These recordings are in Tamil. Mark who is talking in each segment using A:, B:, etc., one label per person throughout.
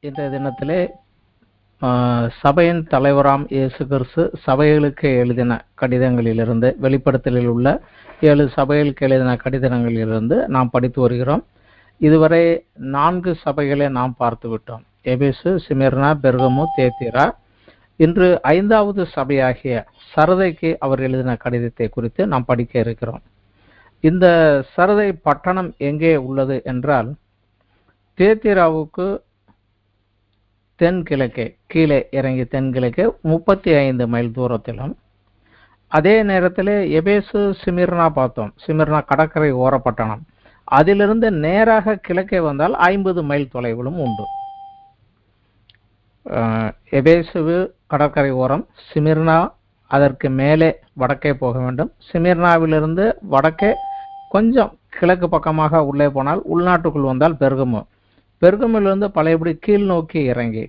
A: இன்றைய தினத்திலே சபையின் தலைவராம் இயேசு கிறிஸ்து சபைகளுக்கு எழுதின கடிதங்களிலிருந்து, வெளிப்படுத்தலில் உள்ள 7 சபைகளுக்கு எழுதின கடிதங்களிலிருந்து நாம் படித்து வருகிறோம். இதுவரை 4 சபைகளை நாம் பார்த்து விட்டோம். எபேசு, சிமிர்னா, பெர்கமு, தேத்திரா. இன்று 5வது சபையாகிய சரதைக்கு அவர் எழுதின கடிதத்தை குறித்து நாம் படிக்க இருக்கிறோம். இந்த சரதை பட்டணம் எங்கே உள்ளது என்றால், தேத்திராவுக்கு தென்கிழக்கே, கீழே இறங்கி தென்கிழக்கே 35 மைல் தூரத்திலும், அதே நேரத்தில் எபேசு, சிமிர்னா பார்த்தோம். சிமிர்னா கடற்கரை ஓரப்பட்டணம். அதிலிருந்து நேராக கிழக்கே வந்தால் 50 மைல் தொலைவிலும் உண்டு. எபேசுவு கடற்கரை ஓரம், சிமிர்னா அதற்கு மேலே வடக்கே போக வேண்டும். சிமிர்னாவிலிருந்து வடக்கே கொஞ்சம் கிழக்கு பக்கமாக உள்ளே போனால், உள்நாட்டுக்குள் வந்தால் பெர்கமு. பெர்கமிலிருந்து பழையபடி கீழ் நோக்கி இறங்கி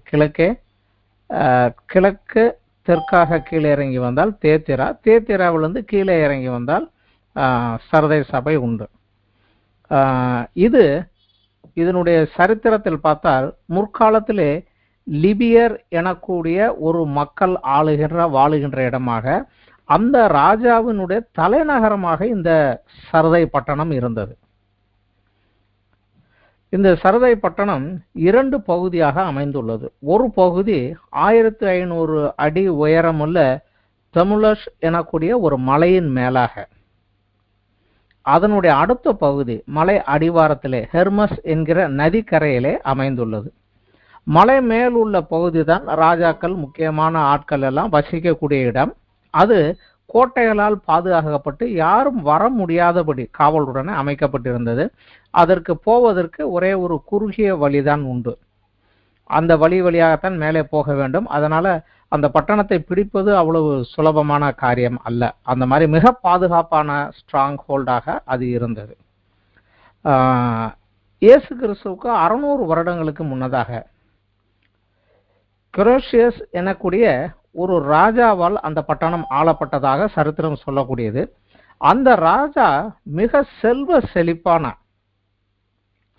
A: கிழக்கு தெற்காக கீழே இறங்கி வந்தால் தேத்திரா. தேத்திராவிலிருந்து கீழே இறங்கி வந்தால் சரதை சபை உண்டு. இதனுடைய சரித்திரத்தில் பார்த்தால், முற்காலத்திலே லிபியர் எனக்கூடிய ஒரு மக்கள் வாழுகின்ற இடமாக, அந்த ராஜாவினுடைய தலைநகரமாக இந்த சரதை பட்டணம் இருந்தது. இந்த சரதை பட்டணம் 2 பகுதியாக அமைந்துள்ளது. ஒரு பகுதி 1500 அடி உயரமுள்ள தமுலஷ் எனக்கூடிய ஒரு மலையின் மேலாக, அதனுடைய அடுத்த பகுதி மலை அடிவாரத்திலே ஹெர்மஸ் என்கிற நதிக்கரையிலே அமைந்துள்ளது. மலை மேல் உள்ள பகுதி தான் ராஜாக்கள், முக்கியமான ஆட்கள் எல்லாம் வசிக்கக்கூடிய இடம். அது கோட்டைகளால் பாதுகாக்கப்பட்டு யாரும் வர முடியாதபடி காவலுடனே அமைக்கப்பட்டிருந்தது. அதற்கு போவதற்கு ஒரே ஒரு குறுகிய வழிதான் உண்டு. அந்த வழியாகத்தான் மேலே போக வேண்டும். அதனால அந்த பட்டணத்தை பிடிப்பது அவ்வளவு சுலபமான காரியம் அல்ல. அந்த மாதிரி மிக பாதுகாப்பான ஸ்ட்ராங் ஹோல்டாக அது இருந்தது. இயேசு கிறிஸ்துவுக்கு 600 வருடங்களுக்கு முன்னதாக குரோஷியஸ் எனக்கூடிய ஒரு ராஜாவால் அந்த பட்டணம் ஆளப்பட்டதாக சரித்திரம் சொல்லக்கூடியது. அந்த ராஜா மிக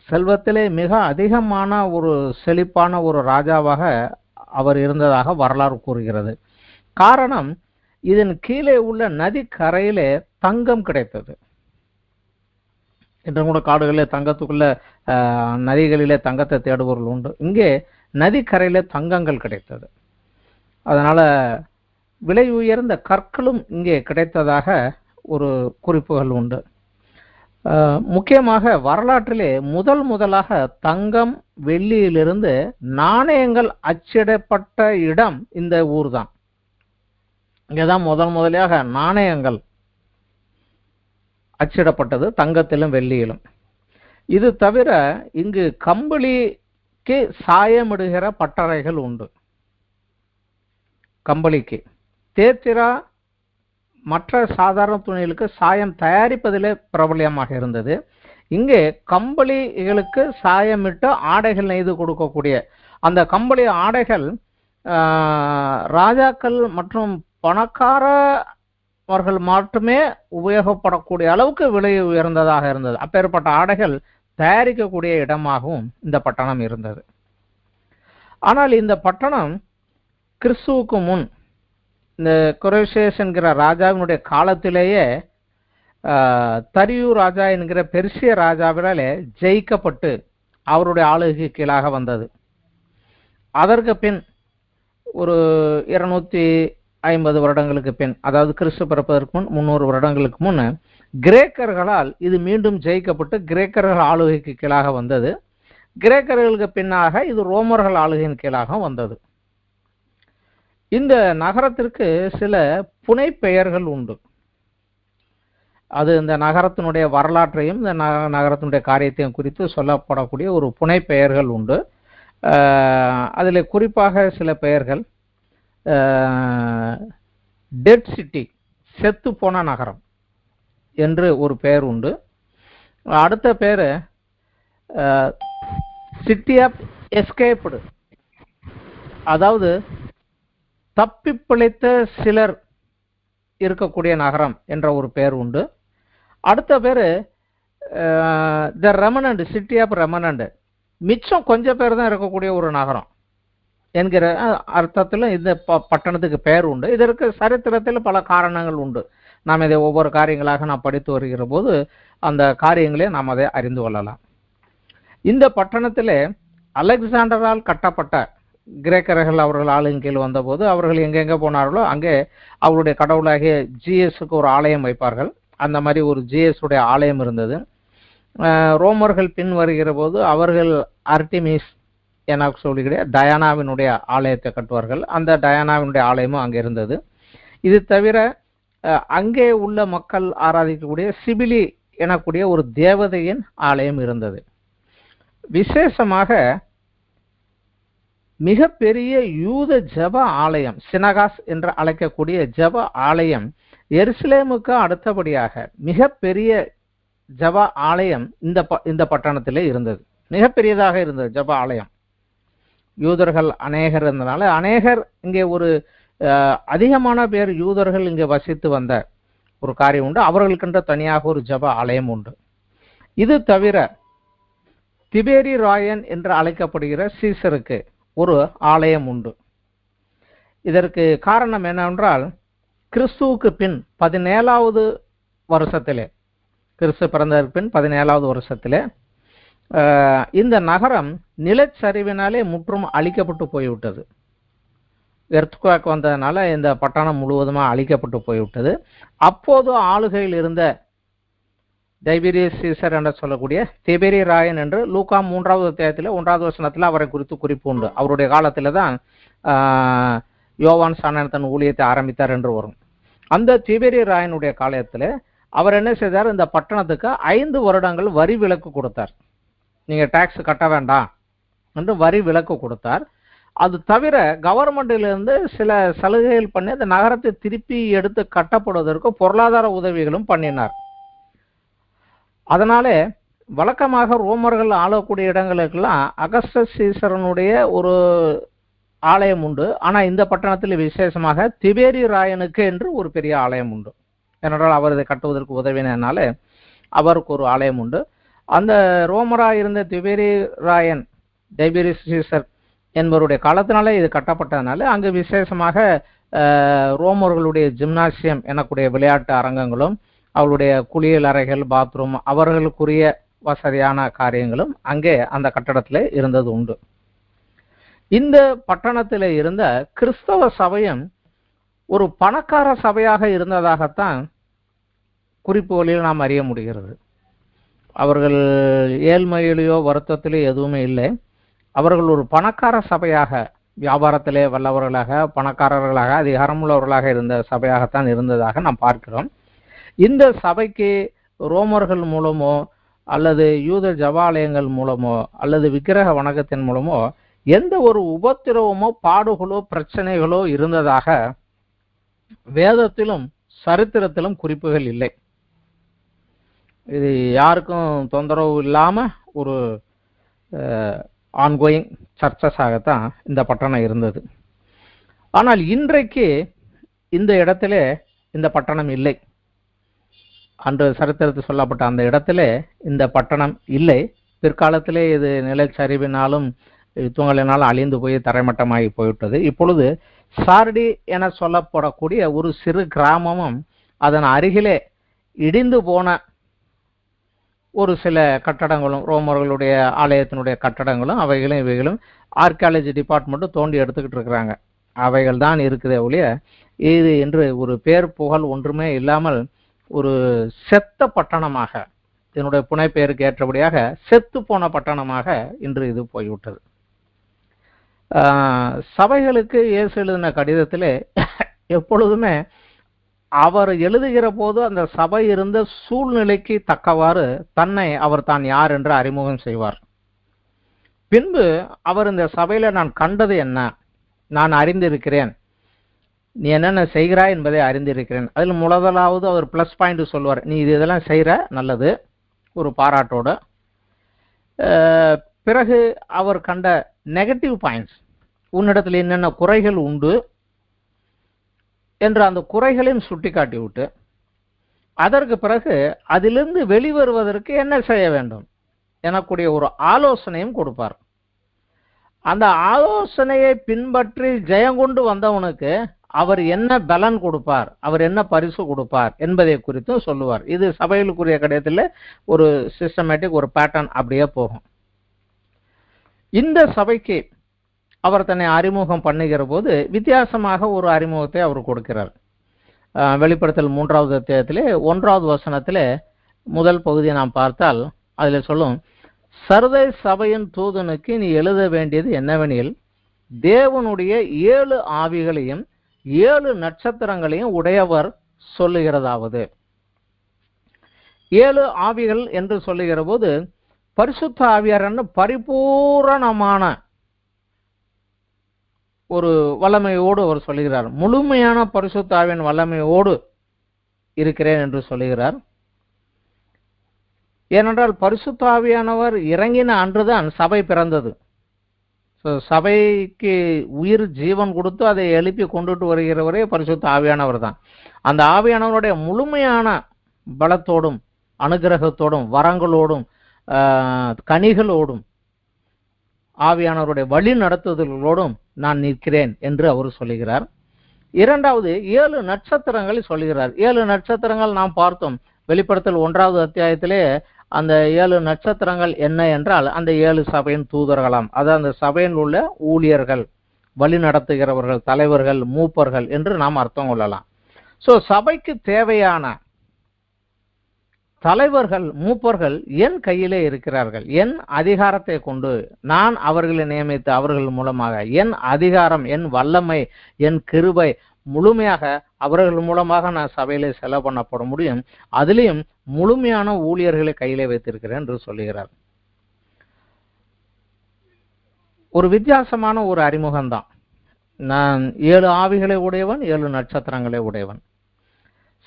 A: செல்வத்திலே மிக அதிகமான ஒரு செழிப்பான ஒரு ராஜாவாக அவர் இருந்ததாக வரலாறு கூறுகிறது. காரணம், இதன் கீழே உள்ள நதிக்கரையிலே தங்கம் கிடைத்தது. இன்றும் கூட காடுகளிலே தங்கத்துக்குள்ள நதிகளிலே தங்கத்தை தேடுபவர்கள் உண்டு. இங்கே நதிக்கரையிலே தங்கங்கள் கிடைத்தது. அதனால விலை உயர்ந்த கற்களும் இங்கே கிடைத்ததாக ஒரு குறிப்புகள் உண்டு. முக்கியமாக வரலாற்றிலே முதலாக தங்கம், வெள்ளியிலிருந்து நாணயங்கள் அச்சிடப்பட்ட இடம் இந்த ஊர் தான். இங்கேதான் முதலாக நாணயங்கள் அச்சிடப்பட்டது, தங்கத்திலும் வெள்ளியிலும். இது தவிர இங்கு கம்பளிக்கு சாயமிடுகிற பட்டறைகள் உண்டு. கம்பளிக்கு தேத்திரா மற்ற சாதாரண துணிகளுக்கு சாயம் தயாரிப்பதிலே பிரபலியமாக இருந்தது. இங்கே கம்பளிகளுக்கு சாயமிட்டு ஆடைகள் நெய்து கொடுக்கக்கூடிய அந்த கம்பளி ஆடைகள் ராஜாக்கள் மற்றும் பணக்காரவர்கள் மட்டுமே உபயோகப்படக்கூடிய அளவுக்கு விலை உயர்ந்ததாக இருந்தது. அப்பேற்பட்ட ஆடைகள் தயாரிக்கக்கூடிய இடமாகவும் இந்த பட்டணம் இருந்தது. ஆனால் இந்த பட்டணம் கிறிஸ்துவுக்கு முன், இந்த குரோஷியஸ் என்கிற ராஜாவினுடைய காலத்திலேயே தரியு ராஜா என்கிற பெர்சிய ராஜாவினாலே ஜெயிக்கப்பட்டு அவருடைய ஆளுகைக்கு கீழாக வந்தது. அதற்கு பின் ஒரு 250 வருடங்களுக்கு பின், அதாவது கிறிஸ்து பிறப்பதற்கு முன் 300 வருடங்களுக்கு முன், கிரேக்கர்களால் இது மீண்டும் ஜெயிக்கப்பட்டு கிரேக்கர்கள் ஆளுகைக்கு கீழாக வந்தது. கிரேக்கர்களுக்கு பின்னாக இது ரோமர்கள் ஆளுகையின் கீழாக வந்தது. இந்த நகரத்திற்கு சில புனை பெயர்கள் உண்டு. அது இந்த நகரத்தினுடைய வரலாற்றையும் இந்த நகரத்தினுடைய காரியத்தையும் குறித்து சொல்லப்படக்கூடிய ஒரு புனை பெயர்கள் உண்டு. அதில் குறிப்பாக சில பெயர்கள், டெட் சிட்டி, செத்து போன நகரம் என்று ஒரு பெயர் உண்டு. அடுத்த பெயர் சிட்டி ஆஃப் எஸ்கேப்டு, அதாவது தப்பி பிழைத்த சிலர் இருக்கக்கூடிய நகரம் என்ற ஒரு பெயர் உண்டு. அடுத்த பேர் த ரெமனண்ட், சிட்டி ஆஃப் ரெமனண்ட், மிச்சம் கொஞ்சம் பேர் தான் இருக்கக்கூடிய ஒரு நகரம் என்கிற அர்த்தத்தில் இந்த பட்டணத்துக்கு பெயர் உண்டு. இதற்கு சரித்திரத்தில் பல காரணங்கள் உண்டு. நாம் இதை ஒவ்வொரு காரியங்களாக நாம் படித்து வருகிற போது அந்த காரியங்களே நாம் அதை அறிந்து கொள்ளலாம். இந்த பட்டணத்திலே அலெக்சாண்டரால் கட்டப்பட்ட கிரேக்கர்கள் அவர்கள் ஆளுங்க கீழ் வந்தபோது அவர்கள் எங்கெங்கே போனார்களோ அங்கே அவருடைய கடவுளாகிய ஜிஎஸ்க்கு ஒரு ஆலயம் வைப்பார்கள். அந்த மாதிரி ஒரு ஜிஎஸ் உடைய ஆலயம் இருந்தது. ரோமர்கள் பின் வருகிற போது அவர்கள் அர்டிமிஸ் என சொல்லிக்கிற டயானாவினுடைய ஆலயத்தை கட்டுவார்கள். அந்த டயானாவினுடைய ஆலயமும் அங்கே இருந்தது. இது தவிர அங்கே உள்ள மக்கள் ஆராதிக்கக்கூடிய சிபிலி எனக்கூடிய ஒரு தேவதையின் ஆலயம் இருந்தது. விசேஷமாக மிகப்பெரிய யூத ஜப ஆலயம், சினகாஸ் என்று அழைக்கக்கூடிய ஜப ஆலயம் எருசலேமுக்கு அடுத்தபடியாக மிகப்பெரிய ஜப ஆலயம் இந்த பட்டணத்திலே இருந்தது. மிகப்பெரியதாக இருந்தது ஜப ஆலயம். யூதர்கள் அநேகர் இருந்தனால அநேகர் இங்கே ஒரு அதிகமான பேர் யூதர்கள் இங்கே வசித்து வந்த ஒரு காரியம் உண்டு. அவர்களுக்கென்ற தனியாக ஒரு ஜப ஆலயம் உண்டு. இது தவிர திபேரி ராயன் என்று அழைக்கப்படுகிற சீசருக்கு ஒரு ஆலயம் உண்டு. இதற்கு காரணம் என்னவென்றால் கிறிஸ்துவுக்கு பின் 17வது வருஷத்திலே, கிறிஸ்து பிறந்ததற்கு பின் 17வது வருஷத்திலே இந்த நகரம் நிலச்சரிவினாலே முற்றும் அழிக்கப்பட்டு போய்விட்டது. எர்த்குவேக் வந்ததுனால இந்த பட்டணம் முழுவதுமாக அழிக்கப்பட்டு போய்விட்டது. அப்போது ஆளுகையில் இருந்த டைபீரியஸ் சீசர் என்று சொல்லக்கூடிய திபேரி ராயன் என்று லூக்கா 3வது அத்தியாயத்தில் 1வது வசனத்தில் அவரை குறித்து குறிப்பு உண்டு. அவருடைய காலத்தில் தான் யோவான் ஸ்நானன் தன் ஊழியத்தை ஆரம்பித்தார் என்று வரும். அந்த திபேரி ராயனுடைய காலத்தில் அவர் என்ன செய்தார், இந்த பட்டணத்துக்கு 5 வருடங்கள் வரி விலக்கு கொடுத்தார். நீங்கள் டாக்ஸ் கட்ட வேண்டாம் என்று வரி விலக்கு கொடுத்தார். அது தவிர கவர்மெண்டிலிருந்து சில சலுகைகள் பண்ணி அந்த நகரத்தை திருப்பி எடுத்து கட்டப்படுவதற்கு பொருளாதார உதவிகளும் பண்ணினார். அதனால வழக்கமாக ரோமர்கள் ஆளக்கூடிய இடங்களுக்கெல்லாம் அகஸ்டஸ் சீசரனுடைய ஒரு ஆலயம் உண்டு. ஆனால் இந்த பட்டணத்தில் விசேஷமாக திபேரி ராயனுக்கு என்று ஒரு பெரிய ஆலயம் உண்டு. ஏனென்றால் அவர் இதை கட்டுவதற்கு உதவினால அவருக்கு ஒரு ஆலயம் உண்டு. அந்த ரோமராக இருந்த திபேரி ராயன் டைபீரியஸ் சீசர் என்பவருடைய காலத்தினாலே இது கட்டப்பட்டதுனால அங்கு விசேஷமாக ரோமர்களுடைய ஜிம்னாசியம் எனக்கூடிய விளையாட்டு அரங்கங்களும் அவருடைய குளியல் அறைகள், பாத்ரூம், அவர்களுக்குரிய வசதியான காரியங்களும் அங்கே அந்த கட்டடத்தில் இருந்தது உண்டு. இந்த பட்டணத்தில் இருந்த கிறிஸ்தவ சபையும் ஒரு பணக்கார சபையாக இருந்ததாகத்தான் குறிப்புகளில் நாம் அறிய முடிகிறது. அவர்கள் ஏழ்மையிலேயோ வருத்தத்திலே எதுவுமே இல்லை. அவர்கள் ஒரு பணக்கார சபையாக, வியாபாரத்திலே வல்லவர்களாக, பணக்காரர்களாக, அதிகாரமுள்ளவர்களாக இருந்த சபையாகத்தான் இருந்ததாக நாம் பார்க்கிறோம். இந்த சபைக்கு ரோமர்கள் மூலமோ அல்லது யூத ஜபாலயங்கள் மூலமோ அல்லது விக்கிரக வணக்கத்தின் மூலமோ எந்த ஒரு உபத்திரவமோ பாடுகளோ பிரச்சனைகளோ இருந்ததாக வேதத்திலும் சரித்திரத்திலும் குறிப்புகள் இல்லை. இது யாருக்கும் தொந்தரவு இல்லாம ஒரு ஆன்கோயிங் சர்ச்சஸாகத்தான் இந்த பட்டணம் இருந்தது. ஆனால் இன்றைக்கு இந்த இடத்துல இந்த பட்டணம் இல்லை. அன்று சரித்திரத்தில் சொல்லப்பட்ட அந்த இடத்துல இந்த பட்டணம் இல்லை. பிற்காலத்திலே இது நிலச்சரிவினாலும் யுத்தங்களினாலும் அழிந்து போய் தரைமட்டமாகி போய்விட்டது. இப்பொழுது சார்டி என சொல்லப்படக்கூடிய ஒரு சிறு கிராமமும் அதன் அருகிலே இடிந்து போன ஒரு சில கட்டடங்களும், ரோமர்களுடைய ஆலயத்தினுடைய கட்டடங்களும் அவைகளும் இவைகளும் ஆர்கியாலஜி டிபார்ட்மெண்ட்டும் தோண்டி எடுத்துக்கிட்டு இருக்கிறாங்க. அவைகள் தான் இருக்குதே ஒழிய இது என்று ஒரு பேர் புகழ் ஒன்றுமே இல்லாமல் ஒரு செத்த பட்டணமாக, இதனுடைய புனைப்பெயருக்கு ஏற்றபடியாக செத்து போன பட்டணமாக இன்று இது போய்விட்டது. சபைகளுக்கு இயேசு எழுதின கடிதத்திலே எப்பொழுதுமே அவர் எழுதுகிற போது அந்த சபை இருந்த சூழ்நிலைக்கு தக்கவாறு தன்னை அவர் தான் யார் என்று அறிமுகம் செய்வார். பின்பு அவர் இந்த சபையில நான் கண்டது என்ன, நான் அறிந்திருக்கிறேன், நீ என்னென்ன செய்கிறாய் என்பதை அறிந்திருக்கிறேன். அதில் முதலாவது அவர் பிளஸ் பாயிண்ட் சொல்வார், நீ இதெல்லாம் செய்கிற நல்லது, ஒரு பாராட்டோட. பிறகு அவர் கண்ட நெகட்டிவ் பாயிண்ட்ஸ், உன்னிடத்தில் என்னென்ன குறைகள் உண்டு என்று அந்த குறைகளையும் சுட்டி காட்டி விட்டு அதற்கு பிறகு அதிலிருந்து வெளிவருவதற்கு என்ன செய்ய வேண்டும் எனக்கூடிய ஒரு ஆலோசனையும் கொடுப்பார். அந்த ஆலோசனையை பின்பற்றி ஜெயங்கொண்டு வந்தவனுக்கு அவர் என்ன பலன் கொடுப்பார், அவர் என்ன பரிசு கொடுப்பார் என்பதை குறித்தும் சொல்லுவார். இது சபைகளுக்குரிய கிடையத்தில் ஒரு சிஸ்டமேட்டிக் ஒரு பேட்டர்ன் அப்படியே போகும். இந்த சபைக்கு அவர் தன்னை அறிமுகம் பண்ணுகிற போது வித்தியாசமாக ஒரு அறிமுகத்தை அவர் கொடுக்கிறார். வெளிப்படுத்தல் 3வது அத்தியாயத்திலே 1வது வசனத்திலே முதல் பகுதியை நாம் பார்த்தால் அதில் சொல்லும், சர்தை சபையின் தூதனுக்கு நீ எழுத வேண்டியது என்னவெனில், தேவனுடைய 7 ஆவிகளையும் 7 நட்சத்திரங்களையும் உடையவர் சொல்லுகிறதாவது. 7 ஆவிகள் என்று சொல்லுகிற போது பரிசுத்த ஆவியார் பரிபூரணமான ஒரு வல்லமையோடு அவர் சொல்லுகிறார். முழுமையான பரிசுத்த ஆவியின் வல்லமையோடு இருக்கிறேன் என்று சொல்லுகிறார். ஏனென்றால் பரிசுத்த ஆவியானவர் இறங்கின அன்றுதான் சபை பிறந்தது. சபைக்கு உயிர் ஜீவன் கொடுத்து அதை எழுப்பி கொண்டுட்டு வருகிறவரே பரிசுத்த ஆவியானவர் தான். அந்த ஆவியானவருடைய முழுமையான பலத்தோடும் அனுகிரகத்தோடும் வரங்களோடும் கனிகளோடும் ஆவியானவருடைய வழி நடத்துதல்களோடும் நான் நிற்கிறேன் என்று அவர் சொல்லுகிறார். இரண்டாவது 7 நட்சத்திரங்களை சொல்லுகிறார். 7 நட்சத்திரங்கள் நாம் பார்த்தோம். வெளிப்படுத்தல் 1வது அத்தியாயத்திலே அந்த 7 நட்சத்திரங்கள் என்ன என்றால் அந்த 7 சபையின் தூதர்களாம். அது அந்த சபையில் உள்ள ஊழியர்கள், வழி நடத்துகிறவர்கள், தலைவர்கள், மூப்பர்கள் என்று நாம் அர்த்தம் கொள்ளலாம். சபைக்கு தேவையான தலைவர்கள், மூப்பர்கள் என் கையிலே இருக்கிறார்கள். என் அதிகாரத்தை கொண்டு நான் அவர்களை நியமித்து அவர்கள் மூலமாக என் அதிகாரம், என் வல்லமை, என் கிருபை முழுமையாக அவர்கள் மூலமாக நான் சபையிலே செலவு பண்ணப்பட முடியும். அதிலையும் முழுமையான ஊழியர்களை கையிலே வைத்திருக்கிறேன் என்று சொல்லுகிறார். ஒரு வித்தியாசமான ஒரு அறிமுகம்தான். நான் 7 ஆவிகளை உடையவன், 7 நட்சத்திரங்களை உடையவன்.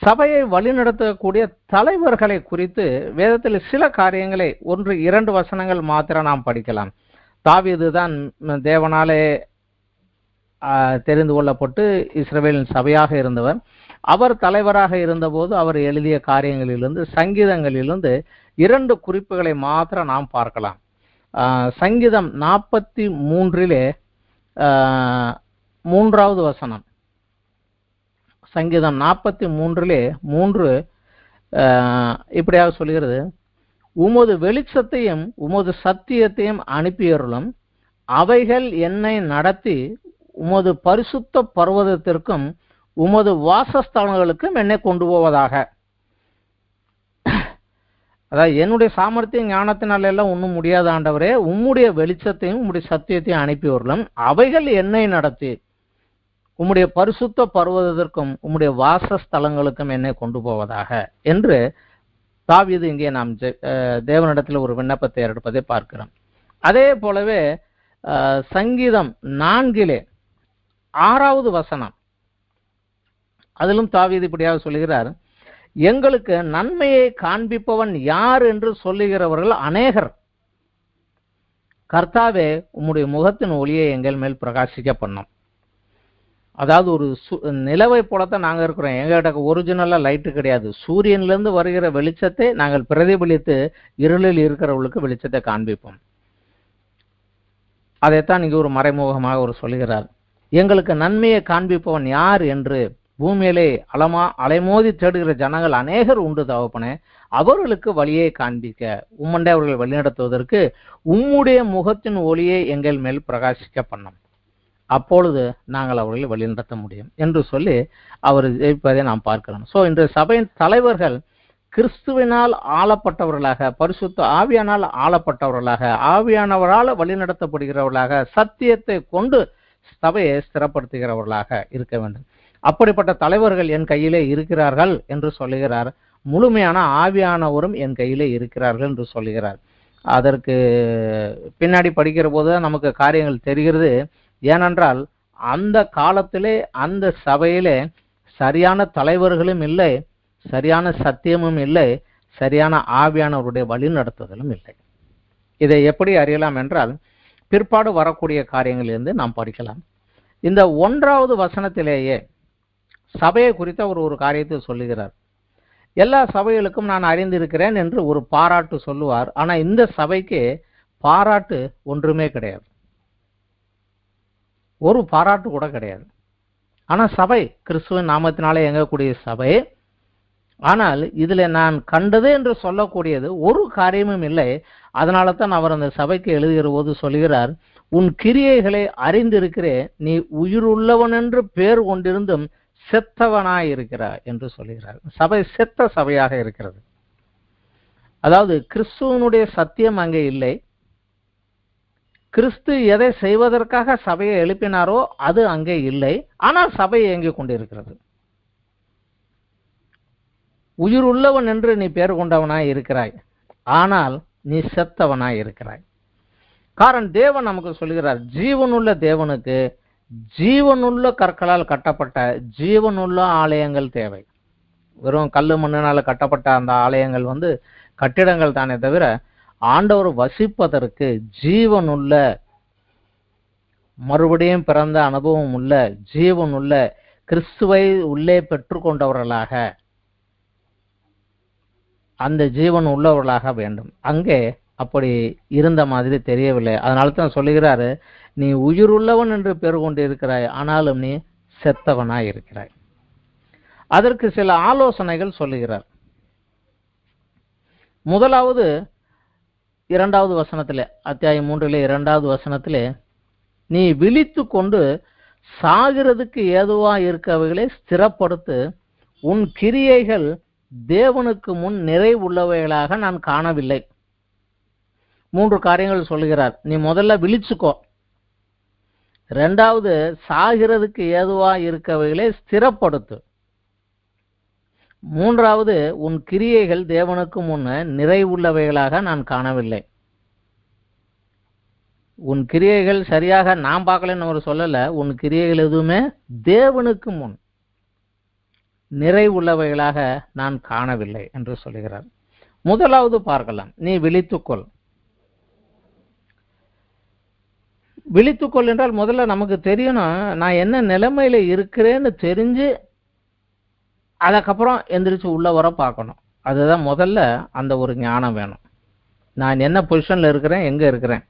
A: சபையை வழிநடத்தக்கூடிய தலைவர்களை குறித்து வேதத்தில் சில காரியங்களை 1-2 வசனங்கள் மாத்திரம் நாம் படிக்கலாம். தாவீது தான் தேவனாலே தெரிந்து கொள்ளப்பட்டு இஸ்ரவேலின் சபையாக இருந்தவர். அவர் தலைவராக இருந்தபோது அவர் எழுதிய காரியங்களிலிருந்து, சங்கீதங்களிலிருந்து 2 குறிப்புகளை மாத்திரம் நாம் பார்க்கலாம். சங்கீதம் 43 3வது வசனம். சங்கீதம் 43 இப்படியாக சொல்கிறது, உமது வெளிச்சத்தையும் உமது சத்தியத்தையும் அனுப்பியருளும், அவைகள் என்னை நடத்தி உமது பரிசுத்த பர்வதத்திற்கும் உமது வாசஸ்தலங்களுக்கும் என்னை கொண்டு போவதாக. அதாவது என்னுடைய சாமர்த்தியம் ஞானத்தினால எல்லாம் ஒன்றும் முடியாத ஆண்டவரே, உம்முடைய வெளிச்சத்தையும் உம்முடைய சத்தியத்தையும் அனுப்பியருளும், அவைகள் என்னை நடத்தி உம்முடைய பரிசுத்த பர்வதத்திற்கும் உம்முடைய வாசஸ்தலங்களுக்கும் என்னை கொண்டு போவதாக என்று தாவீது இங்கே நாம் தேவனிடத்தில் ஒரு விண்ணப்பத்தை எடுப்பதை பார்க்கிறோம். அதே போலவே சங்கீதம் 4:6வது வசனம், அதிலும் தாவீது இப்படியாக சொல்லுகிறார், எங்களுக்கு நன்மையை காண்பிப்பவன் யார் என்று சொல்லுகிறவர்கள் அநேகர். கர்த்தாவே, உம்முடைய முகத்தின் ஒளியை எங்கள் மேல் பிரகாசிக்க பண்ணும். அதாவது ஒரு நிலவை போலத்தான் நாங்கள் இருக்கிறோம். எங்கள்கிட்ட ஒரிஜினலாக லைட்டு கிடையாது. சூரியன்லேருந்து வருகிற வெளிச்சத்தை நாங்கள் பிரதிபலித்து இருளில் இருக்கிறவர்களுக்கு வெளிச்சத்தை காண்பிப்போம். அதைத்தான் இங்கே ஒரு மறைமுகமாக ஒரு சொல்கிறார். எங்களுக்கு நன்மையை காண்பிப்பவன் யார் என்று பூமியிலே அலைமோதி தேடுகிற ஜனங்கள் அநேகர் உண்டு தகப்பனே. அவர்களுக்கு வழியை காண்பிக்க உம்மண்டை அவர்கள் வழிநடத்துவதற்கு உம்முடைய முகத்தின் ஒளியை எங்கள் மேல் பிரகாசிக்க பண்ணும். அப்பொழுது நாங்கள் அவர்களை வழிநடத்த முடியும் என்று சொல்லி அவர் ஜெயிப்பதை நாம் பார்க்கிறோம். இந்த சபையின் தலைவர்கள் கிறிஸ்துவினால் ஆளப்பட்டவர்களாக, பரிசுத்த ஆவியானால் ஆளப்பட்டவர்களாக, ஆவியானவரால் வழிநடத்தப்படுகிறவர்களாக, சத்தியத்தை கொண்டு சபையை ஸ்திரப்படுத்துகிறவர்களாக இருக்க வேண்டும். அப்படிப்பட்ட தலைவர்கள் என் கையிலே இருக்கிறார்கள் என்று சொல்லுகிறார். முழுமையான ஆவியானவரும் என் கையிலே இருக்கிறார்கள் என்று சொல்லுகிறார். அதற்கு பின்னாடி படிக்கிற போது நமக்கு காரியங்கள் தெரிகிறது. ஏனென்றால் அந்த காலத்திலே அந்த சபையிலே சரியான தலைவர்களும் இல்லை, சரியான சத்தியமும் இல்லை, சரியான ஆவியானவருடைய வழி நடத்துதலும் இல்லை. இதை எப்படி அறியலாம் என்றால் பிற்பாடு வரக்கூடிய காரியங்களிலிருந்து நாம் படிக்கலாம். இந்த 1வது வசனத்திலேயே சபையை குறித்த ஒரு காரியத்தை சொல்லுகிறார். எல்லா சபைகளுக்கும் நான் அறிந்திருக்கிறேன் என்று ஒரு பாராட்டு சொல்லுவார். ஆனா இந்த சபைக்கு பாராட்டு ஒன்றுமே கிடையாது, ஒரு பாராட்டு கூட கிடையாது. ஆனா சபை கிறிஸ்துவின் நாமத்தினாலே இயங்கக்கூடிய சபை. ஆனால் இதுல நான் கண்டது என்று சொல்லக்கூடியது ஒரு காரியமும் இல்லை. அதனால தான் அவர் அந்த சபைக்கு எழுதுகிற போது சொல்கிறார், உன் கிரியைகளை அறிந்திருக்கிறேன், நீ உயிருள்ளவன் என்று பேர் கொண்டிருந்தும் செத்தவனாய் இருக்கிறாய் என்று சொல்கிறார். சபை செத்த சபையாக இருக்கிறது. அதாவது கிறிஸ்துவனுடைய சத்தியம் அங்கே இல்லை. கிறிஸ்து எதை செய்வதற்காக சபையை எழுப்பினாரோ அது அங்கே இல்லை. ஆனால் சபை இயங்கிக் கொண்டிருக்கிறது. உயிர் உள்ளவன் என்று நீ பேர் கொண்டவனாய் இருக்கிறாய், ஆனால் நீ செத்தவனாய் இருக்கிறாய். காரணம் தேவன் நமக்கு சொல்கிறார், ஜீவனுள்ள தேவனுக்கு ஜீவனுள்ள கற்களால் கட்டப்பட்ட ஜீவனுள்ள ஆலயங்கள் தேவை. வெறும் கல்லு மண்ணினால கட்டப்பட்ட அந்த ஆலயங்கள் கட்டிடங்கள் தானே தவிர ஆண்டவர் வசிப்பதற்கு ஜீவனுள்ள, மறுபடியும் பிறந்த அனுபவம் உள்ள, ஜீவனுள்ள கிறிஸ்துவை உள்ளே பெற்றுக்கொண்டவர்களாக, அந்த ஜீவன் உள்ளவர்களாக வேண்டும். அங்கே அப்படி இருந்த மாதிரி தெரியவில்லை. அதனால தான் சொல்லுகிறாரு, நீ உயிருள்ளவன் என்று பேர் கொண்டு இருக்கிறாய், ஆனாலும் நீ செத்தவனாய் இருக்கிறாய். அதற்கு சில ஆலோசனைகள் சொல்லுகிறார். முதலாவது 2வது வசனத்திலே, அத்தியாயம் 3 2வது வசனத்திலே, நீ விழித்து கொண்டு சாகிறதுக்கு ஏதுவா இருக்கவைகளை ஸ்திரப்படுத்து, உன் கிரியைகள் தேவனுக்கு முன் நிறைவுள்ளவைகளாக நான் காணவில்லை. 3 காரியங்கள் சொல்லுகிறார். நீ முதல்ல விழிச்சுக்கோ, 2வது சாகிறதுக்கு ஏதுவா இருக்கவைகளை ஸ்திரப்படுத்து, 3வது உன் கிரியைகள் தேவனுக்கு முன்ன நிறைவுள்ளவைகளாக நான் காணவில்லை. உன் கிரியைகள் சரியாக நான் பார்க்கலன்னு அவர் சொல்லல, உன் கிரியைகள் எதுவுமே தேவனுக்கு முன் நிறைவுள்ளவைகளாக நான் காணவில்லை என்று சொல்கிறார். முதலாவது பார்க்கலாம், நீ விழித்துக்கொள். விழித்துக்கொள் என்றால் முதல்ல நமக்கு தெரியணும், நான் என்ன நிலைமையில இருக்கிறேன்னு தெரிஞ்சு அதுக்கப்புறம் எந்திரிச்சு உள்ள வர பார்க்கணும். அதுதான் முதல்ல அந்த ஒரு ஞானம் வேணும். நான் என்ன பொசிஷன்ல இருக்கிறேன், எங்க இருக்கிறேன்.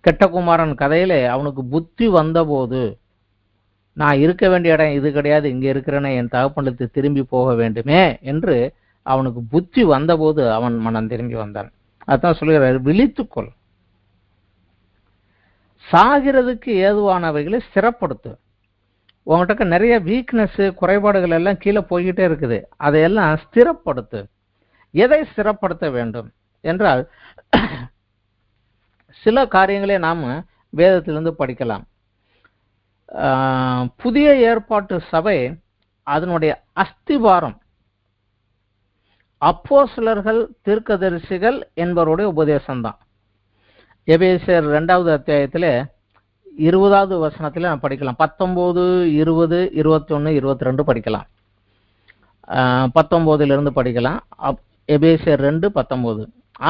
A: கெட்டகுமாரன் கதையிலே அவனுக்கு புத்தி வந்தபோது, நான் இருக்க வேண்டிய இடம் இது கிடையாது, இங்க இருக்கிறேன்னு என் தகப்பனுக்கு திரும்பி போக வேண்டுமே என்று அவனுக்கு புத்தி வந்தபோது அவன் மனம் திரும்பி வந்தான். அதான் சொல்கிறார், விழித்துக்கொள், சாகிறதுக்கு ஏதுவானவைகளை ஸ்திரப்படுத்து. உங்கள்கிட்ட நிறைய வீக்னஸ், குறைபாடுகள் எல்லாம் கீழே போய்கிட்டே இருக்குது, அதையெல்லாம் ஸ்திரப்படுத்து. எதை ஸ்திரப்படுத்த வேண்டும் என்றால் சில காரியங்களை நாம் வேதத்திலிருந்து படிக்கலாம். புதிய ஏற்பாட்டு சபை அதனுடைய அஸ்திவாரம் அப்போஸ்தலர்கள், தீர்க்கதரிசிகள் என்பவருடைய உபதேசம்தான். எபேசியர் 2வது அத்தியாயத்திலே 20வது வசனத்தில் நாம் படிக்கலாம். 19, 20, 21, 22 படிக்கலாம். 19 படிக்கலாம். எபேசியர் 2:19.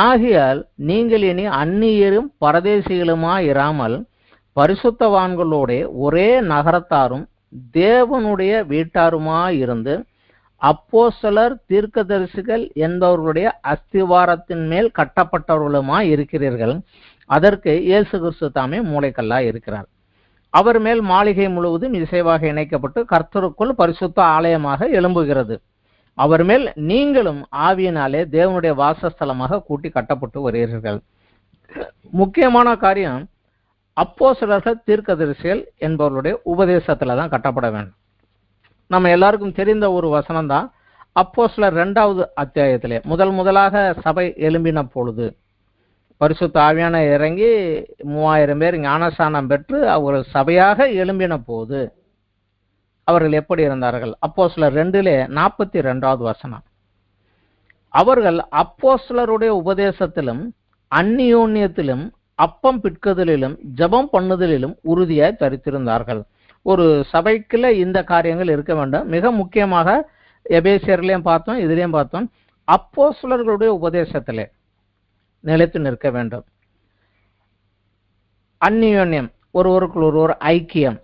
A: ஆகையால் நீங்கள் இனி அந்நியரும் பரதேசிகளுமாய் இராமல் பரிசுத்தவான்களோட ஒரே நகரத்தாரும் தேவனுடைய வீட்டாருமாய் இருந்து அப்போஸ்தலர், தீர்க்கதரிசிகள் என்பவர்களுடைய அஸ்திவாரத்தின் மேல் கட்டப்பட்டவர்களுமாய் இருக்கிறீர்கள். அதற்கு இயேசு கிறிஸ்து தாமே மூளைக்கல்லாய் இருக்கிறார். அவர் மேல் மாளிகை முழுவதும் இசைவாக இணைக்கப்பட்டு கர்த்தருக்குள் பரிசுத்த ஆலயமாக எழும்புகிறது. அவர் மேல் நீங்களும் ஆவியினாலே தேவனுடைய வாசஸ்தலமாக கூட்டி கட்டப்பட்டு வருகிறீர்கள். முக்கியமான காரியம், அப்போஸ்தலர்கள், தீர்க்கதரிசிகள் என்பவர்களுடைய உபதேசத்துல தான் கட்டப்பட வேண்டும். நம்ம எல்லாருக்கும் தெரிந்த ஒரு வசனம் தான். அப்போஸ்தலர் 2வது அத்தியாயத்திலே முதலாக சபை எழும்பின பொழுது பரிசுத்த ஆவியான இறங்கி 3000 பேர் ஞானஸ்நானம் பெற்று அவர் சபையாக எழும்பின போது அவர்கள் எப்படி இருந்தார்கள்? அப்போஸ்தலர் 2:42 வசனம். அவர்கள் அப்போஸ்தலருடைய உபதேசத்திலும் அந்நியோன்யத்திலும் அப்பம் பிட்குதலிலும் ஜெபம் பண்ணுதலிலும் உறுதியாய் தரித்திருந்தார்கள். ஒரு சபைக்குள்ள இந்த காரியங்கள் இருக்க வேண்டும். மிக முக்கியமாக எபேசியர்லயும் பார்த்தோம், இதுலயும் பார்த்தோம், அப்போஸ்தலர்களுடைய உபதேசத்திலே நிலைத்து நிற்க வேண்டும். அந்நியோன்யம், ஒருவருக்குள் ஒருவர் ஐக்கியம்,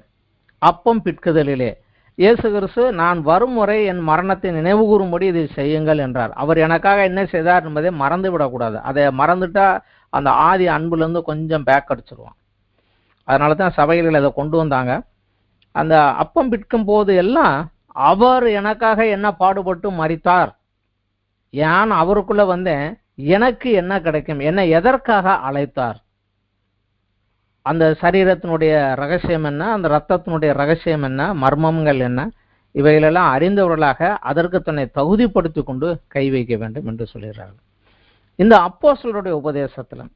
A: அப்பம் பிட்குதலிலே இயேசு கிறிஸ்து நான் வரும் வரை என் மரணத்தை நினைவு கூறும்படி இதை செய்யுங்கள் என்றார். அவர் எனக்காக என்ன செய்தார் என்பதை மறந்து விடக்கூடாது. அதை மறந்துட்டா அந்த ஆதி அன்புலேருந்து கொஞ்சம் பேக் அடிச்சிருவான். அதனால தான் சபைகளில் அதை கொண்டு வந்தாங்க. அந்த அப்பம் பிற்கும் போது எல்லாம் அவர் எனக்காக என்ன பாடுபட்டு மரித்தார், யான் அவருக்குள்ள வந்தேன், எனக்கு என்ன கிடைக்கும், என்னை எதற்காக அழைத்தார், அந்த சரீரத்தினுடைய ரகசியம் என்ன, அந்த இரத்தத்தினுடைய ரகசியம் என்ன, மர்மங்கள் என்ன, இவைகளெல்லாம் அறிந்தவர்களாக அதற்கு தன்னை தகுதிப்படுத்தி கொண்டு கை வைக்க வேண்டும் என்று சொல்கிறார்கள். இந்த அப்போஸ்தலருடைய உபதேசத்திலும்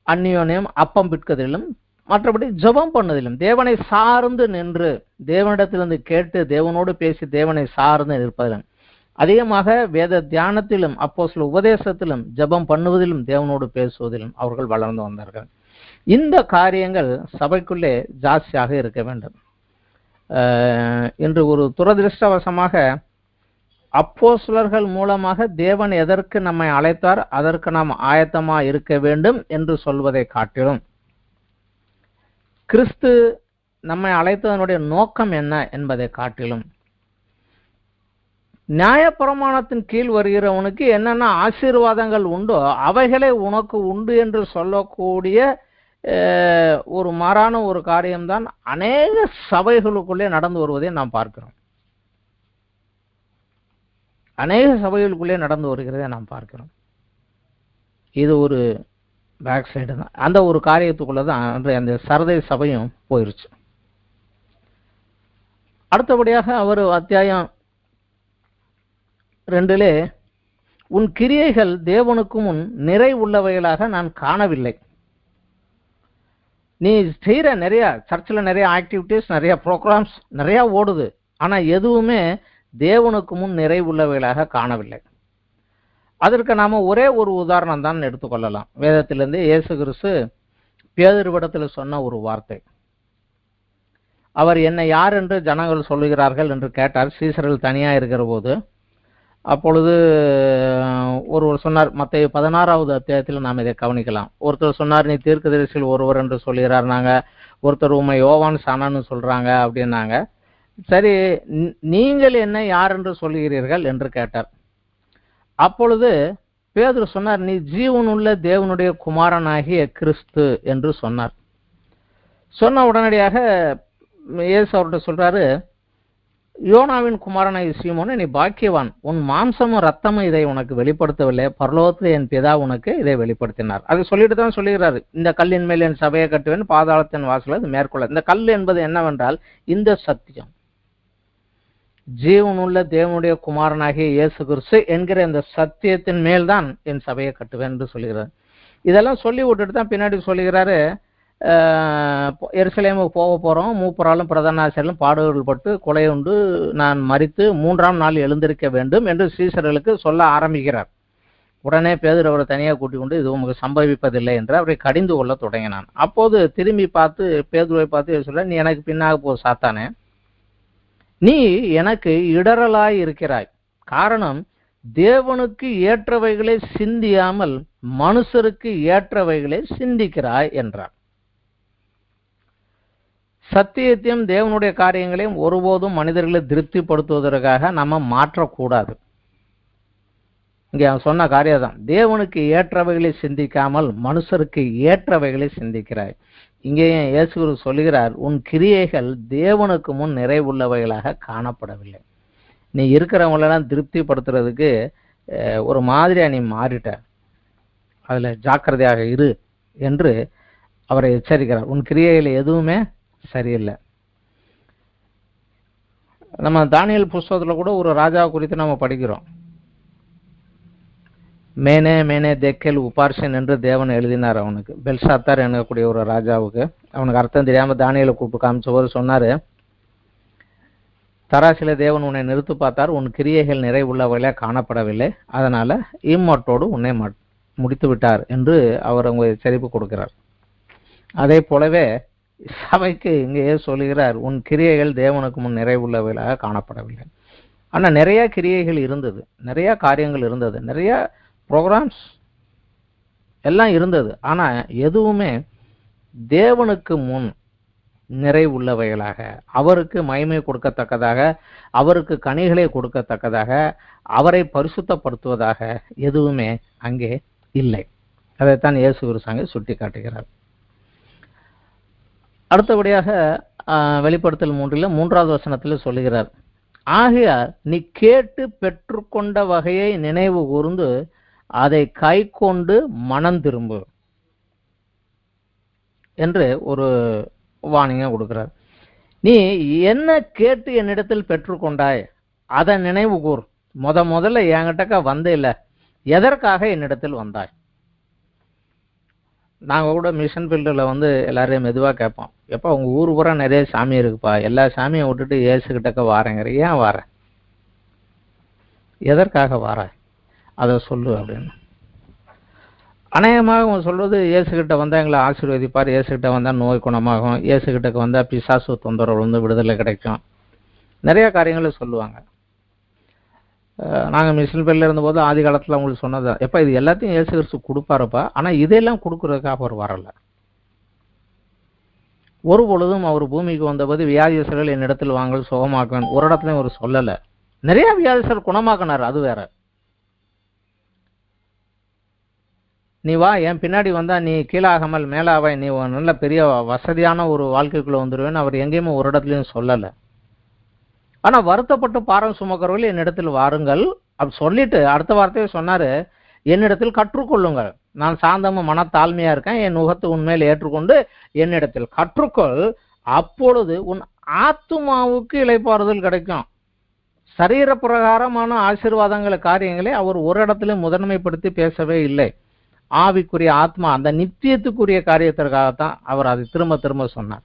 A: அந்நியோன்யம் அப்பம் பிற்கதிலும் மற்றபடி ஜெபம் பண்ணதிலும் தேவனை சார்ந்து நின்று தேவனிடத்திலிருந்து கேட்டு தேவனோடு பேசி தேவனை சார்ந்து நிற்பதிலும் அதிகமாக வேத தியானத்திலும் அப்போஸ்தலர் உபதேசத்திலும் ஜெபம் பண்ணுவதிலும் தேவனோடு பேசுவதிலும் அவர்கள் வளர்ந்து வந்தார்கள். இந்த காரியங்கள் சபைக்குள்ளே ஜாஸ்தியாக இருக்க வேண்டும். இன்று ஒரு துரதிருஷ்டவசமாக அப்போஸ்தலர்கள் மூலமாக தேவன் எதற்கு நம்மை அழைத்தார், அதற்கு நாம் ஆயத்தமாக இருக்க வேண்டும் என்று சொல்வதை காட்டிலும் கிறிஸ்து நம்மை அழைத்ததனுடைய நோக்கம் என்ன என்பதை காட்டிலும் நியாயப்பிரமாணத்தின் கீழ் வருகிறவனுக்கு என்னென்ன ஆசீர்வாதங்கள் உண்டோ அவைகளை உனக்கு உண்டு என்று சொல்லக்கூடிய ஒரு மாறான ஒரு காரியம்தான் அநேக சபைகளுக்குள்ளே நடந்து வருவதை நாம் பார்க்கிறோம். அநேக சபைகளுக்குள்ளே நடந்து வருகிறதை நாம் பார்க்கிறோம். இது ஒரு பேக் சைடு தான். அந்த ஒரு காரியத்துக்குள்ள தான் அந்த சரதை சபையும் போயிருச்சு. அடுத்தபடியாக அவர் அத்தியாயம் 2 உன் கிரியைகள் தேவனுக்கு முன் நிறை உள்ளவைகளாக நான் காணவில்லை. நீ செய்கிற நிறைய சர்ச்சில் நிறைய ஆக்டிவிட்டிஸ், நிறைய ப்ரோக்ராம்ஸ் நிறையா ஓடுது, ஆனால் எதுவுமே தேவனுக்கு முன் நிறை உள்ளவைகளாக காணவில்லை. அதற்கு நாம் ஒரே ஒரு உதாரணம் தான் எடுத்துக்கொள்ளலாம். வேதத்திலிருந்து இயேசு கிறிஸ்து பேதுருவிடத்தில் சொன்ன ஒரு வார்த்தை. அவர் என்னை யார் என்று ஜனங்கள் சொல்லுகிறார்கள் என்று கேட்டார். சீசர்கள் தனியாக இருக்கிற போது அப்பொழுது ஒருவர் சொன்னார், மத்தேயு 16வது அத்தியாயத்தில் நாம் இதை கவனிக்கலாம். ஒருத்தர் சொன்னார், நீ தீர்க்கதரிசியில் ஒருவர் என்று சொல்கிறார். நாங்கள் ஒருத்தர் உண்மை யோவான் சானான்னு சொல்கிறாங்க அப்படின்னாங்க. சரி, நீங்கள் என்ன யார் என்று சொல்கிறீர்கள் என்று கேட்டார். அப்பொழுது பேதுரு சொன்னார், நீ ஜீவனுள்ள தேவனுடைய குமாரனாகிய கிறிஸ்து என்று சொன்னார். சொன்ன உடனடியாக இயேசு அவர்கிட்ட சொல்றாரு, யோனாவின் குமாரனாகிய சீமோனே, நீ பாக்கியவான், உன் மாம்சமும் ரத்தமும் இதை உனக்கு வெளிப்படுத்தவில்லை, பரலோகத்தில் என் பிதா உனக்கு இதை வெளிப்படுத்தினார். அதை சொல்லிட்டு தான் சொல்லுகிறாரு, இந்த கல்லின் மேல் என் சபையை கட்டுவேன், பாதாளத்தின் வாசல் அது மேற்கொள்ள. இந்த கல் என்பது என்னவென்றால் இந்த சத்தியம், ஜீவனுள்ள தேவனுடைய குமாரனாகிய இயேசு கிறிஸ்து என்கிற இந்த சத்தியத்தின் மேல்தான் என் சபையை கட்டுவேன் என்று சொல்கிறார். இதெல்லாம் சொல்லி விட்டுட்டு தான் பின்னாடி சொல்லுகிறாரு, எருசலேமுக்கு போக போகிறோம், மூப்பராலும் பிரதான ஆசிரியர்களும் பாடுகள் பட்டு கொலையுண்டு நான் மரித்து 3ஆம் நாள் எழுந்திருக்க வேண்டும் என்று சீசர்களுக்கு சொல்ல ஆரம்பிக்கிறார். உடனே பேதுரு அவரை தனியாக கூட்டிக் கொண்டு இது உமக்கு சம்பவிப்பதில்லை என்று அவரை கடிந்து கொள்ள தொடங்கினான். அப்போது திரும்பி பார்த்து பேதுருவை பார்த்து சொல்ல, நீ எனக்கு பின்னாக போ சாத்தானே, நீ எனக்கு இடரலாய் இருக்கிறாய். காரணம், தேவனுக்கு ஏற்றவைகளை சிந்தியாமல் மனுஷருக்கு ஏற்றவைகளை சிந்திக்கிறாய் என்றார். சத்தியத்தையும் தேவனுடைய காரியங்களையும் ஒருபோதும் மனிதர்களை திருப்திப்படுத்துவதற்காக நம்ம மாற்றக்கூடாது. இங்கே அவன் சொன்ன காரியம் தான், தேவனுக்கு ஏற்றவைகளை சிந்திக்காமல் மனுஷருக்கு ஏற்றவைகளை சிந்திக்கிறாய். இங்கேயும் இயேசு சொல்லுகிறார், உன் கிரியைகள் தேவனுக்கு முன் நிறைவுள்ளவைகளாக காணப்படவில்லை. நீ இருக்கிறவங்களெல்லாம் திருப்திப்படுத்துறதுக்கு ஒரு மாதிரியா நீ மாறிட்ட, அதில் ஜாக்கிரதையாக இரு என்று அவரை எச்சரிக்கிறார். உன் கிரியைகள் எதுவுமே சரியில்லை. நம்ம தானியேல் புஸ்தகத்தில் கூட ஒரு ராஜா குறித்து நம்ம படிக்கிறோம். மேனே மேனே தேக்கேல் உபார்ஷன் என்று தேவன் எழுதினார் அவனுக்கு, பெல்ஷாத்தார் எனக்கூடிய ஒரு ராஜாவுக்கு. அவனுக்கு அர்த்தம் தெரியாமல் தானியேலை கூப்பிட்டு காமிச்சபோது சொன்னார், தராசில தேவன் உன்னை நிறுத்து பார்த்தார், உன் கிரியைகள் நிறைவுள்ளவைகளே காணப்படவில்லை, அதனால் ஈமாட்டோடு உன்னை முடித்து விட்டார் என்று அவர் அவங்க எச்சரிப்பு கொடுக்கிறார். அதே போலவே சபைக்கு இங்கே சொல்லுகிறார், உன் கிரியைகள் தேவனுக்கு முன் நிறைவுள்ளவைகளாக காணப்படவில்லை. ஆனால் நிறைய கிரியைகள் இருந்தது, நிறைய காரியங்கள் இருந்தது, நிறைய ப்ரோக்ராம்ஸ் எல்லாம் இருந்தது. ஆனால் எதுவுமே தேவனுக்கு முன் நிறைவுள்ளவைகளாக, அவருக்கு மகிமை கொடுக்கத்தக்கதாக, அவருக்கு கனிகளை கொடுக்கத்தக்கதாக, அவரை பரிசுத்தப்படுத்துவதாக எதுவுமே அங்கே இல்லை. அதைத்தான் இயேசு கிறிஸ்து அங்கே சுட்டி காட்டுகிறார். அடுத்தபடியாக வெளிப்படுத்தல் 3 3வது வசனத்தில் சொல்லுகிறார், ஆகையால் நீ கேட்டு பெற்றுக்கொண்ட வகையை நினைவு கூர்ந்து அதை கை கொண்டு மனம் திரும்பு என்று ஒரு வார்னிங்கை கொடுக்கிறார். நீ என்ன கேட்டு என்னிடத்தில் பெற்றுக்கொண்டாய் அதை நினைவு கூர். முதல்ல என்கிட்டக்க வந்தே இல்லை, எதற்காக என்னிடத்தில் வந்தாய்? நாங்கள் கூட மிஷன் ஃபீல்டில் எல்லாரையும் மெதுவாக கேட்போம், எப்போ உங்கள் ஊர் பூரா நிறைய சாமி இருக்குப்பா, எல்லா சாமியை விட்டுட்டு ஏசுகிட்டக்க வாரேங்கிற, ஏன் வார, எதற்காக வார, அதை சொல்லு அப்படின்னு. அநேகமாக அவங்க சொல்வது, இயேசுகிட்ட வந்தால் எங்களை ஆசீர்வதிப்பார், இயேசுகிட்ட வந்தால் நோய் குணமாகும், இயேசுகிட்டக்கு வந்தால் பிசாசு தொந்தரவு விடுதலை கிடைக்கும், நிறைய காரியங்களை சொல்லுவாங்க. நாங்கள் மிஷன் ஃபீல்டில் இருந்தபோது ஆதி காலத்தில் அவங்களுக்கு சொன்னது, எப்போ இது எல்லாத்தையும் இயேசு கிறிஸ்து கொடுப்பாருப்பா, ஆனால் இதெல்லாம் கொடுக்குறதுக்காக அவர் வரலை. ஒரு பொழுதும் அவர் பூமிக்கு வந்தபோது வியாதியஸ்தர்கள் என்னிடத்தில் வாங்கல் சுகமாக்குவேன் ஒரு இடத்துலையும் அவர் சொல்லலை. நிறைய வியாதியஸ்தர் குணமாக்கினார், அது வேற. நீ வா, என் பின்னாடி வந்தா நீ கீழாகாமல் மேலாவாய், நீ நல்ல பெரிய வசதியான ஒரு வாழ்க்கைக்குள்ள வந்துடுவேன்னு அவர் எங்கேயுமே ஒரு இடத்துலையும் சொல்லலை. ஆனா வருத்தப்பட்டு பாரம் சுமக்கிறவர்கள் என்னிடத்தில் வாருங்கள் அப்படி சொல்லிட்டு அடுத்த வார்த்தையை சொன்னாரு, என்னிடத்தில் கற்றுக்கொள்ளுங்கள், நான் சாந்தமும் மனத்தாழ்மையா இருக்கேன், என் நுகத்தை உண்மையில் ஏற்றுக்கொண்டு என்னிடத்தில் கற்றுக்கொள், அப்பொழுது உன் ஆத்துமாவுக்கு இளைப்பாறுதல் கிடைக்கும். சரீர பிரகாரமான ஆசீர்வாதங்கள் காரியங்களை அவர் ஒரு இடத்துல முதன்மைப்படுத்தி பேசவே இல்லை. ஆவிக்குரிய ஆத்மா, அந்த நித்தியத்துக்குரிய காரியத்திற்காகத்தான் அவர் அதை திரும்ப திரும்ப சொன்னார்.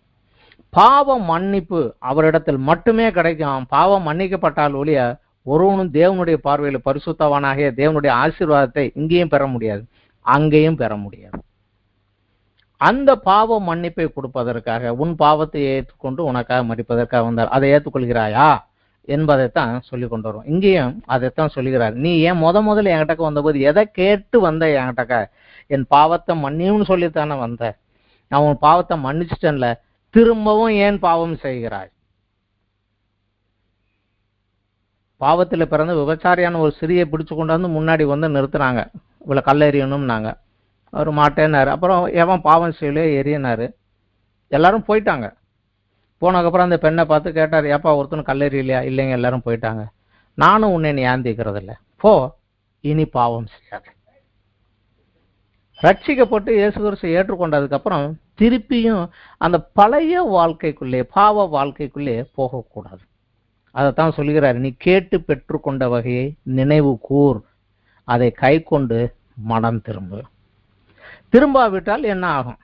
A: பாவ மன்னிப்பு அவரிடத்தில் மட்டுமே கிடைக்கும். பாவம் மன்னிக்கப்பட்டால் ஒழிய ஒருவனும் தேவனுடைய பார்வையில் பரிசுத்தவானாகிய தேவனுடைய ஆசீர்வாதத்தை இங்கேயும் பெற முடியாது, அங்கேயும் பெற முடியாது. அந்த பாவ மன்னிப்பை கொடுப்பதற்காக, உன் பாவத்தை ஏற்றுக்கொண்டு உனக்காக மறிப்பதற்காக வந்தார். அதை ஏற்றுக்கொள்கிறாயா என்பதைத்தான் சொல்லி கொண்டு வரும். இங்கேயும் அதைத்தான் சொல்லுகிறார். நீ ஏன் முதல்ல என்கிட்ட வந்தபோது எதை கேட்டு வந்த என்கிட்ட? என் பாவத்தை மன்னியும்னு சொல்லித்தானே வந்த. நான் உன் பாவத்தை மன்னிச்சிட்டேன்ல, திரும்பவும் ஏன் பாவம் செய்கிறாய்? பாவத்தில் பிறந்து விபச்சாரியான ஒரு சிறியை பிடிச்சு கொண்டாந்து முன்னாடி நிறுத்துறாங்க, இவ்வளோ கல்லெறியணும்னாங்க. அவர் மாட்டேன்னாரு. அப்புறம் எவன் பாவம் செய்யலையோ எரியனாரு. எல்லாரும் போயிட்டாங்க. போனதுக்கப்புறம் அந்த பெண்ணை பார்த்து கேட்டார், ஏப்பா ஒருத்தனும் கல்லெறியலையா? இல்லைங்க, எல்லாரும் போயிட்டாங்க. நானும் உன்னை ஏந்திக்கிறது இல்லை, போ, இனி பாவம் செய்யாது. ரட்சிக்கப்பட்டு இயேசு கிறிஸ்து ஏற்றுக்கொண்டதுக்கப்புறம் திருப்பியும் அந்த பழைய வாழ்க்கைக்குள்ளே, பாவ வாழ்க்கைக்குள்ளே போகக்கூடாது. அதைத்தான் சொல்கிறார், நீ கேட்டு பெற்றுக்கொண்ட வகையை நினைவு கூர், அதை கை கொண்டு மனம் திரும்பு. திரும்பாவிட்டால் என்ன ஆகும்?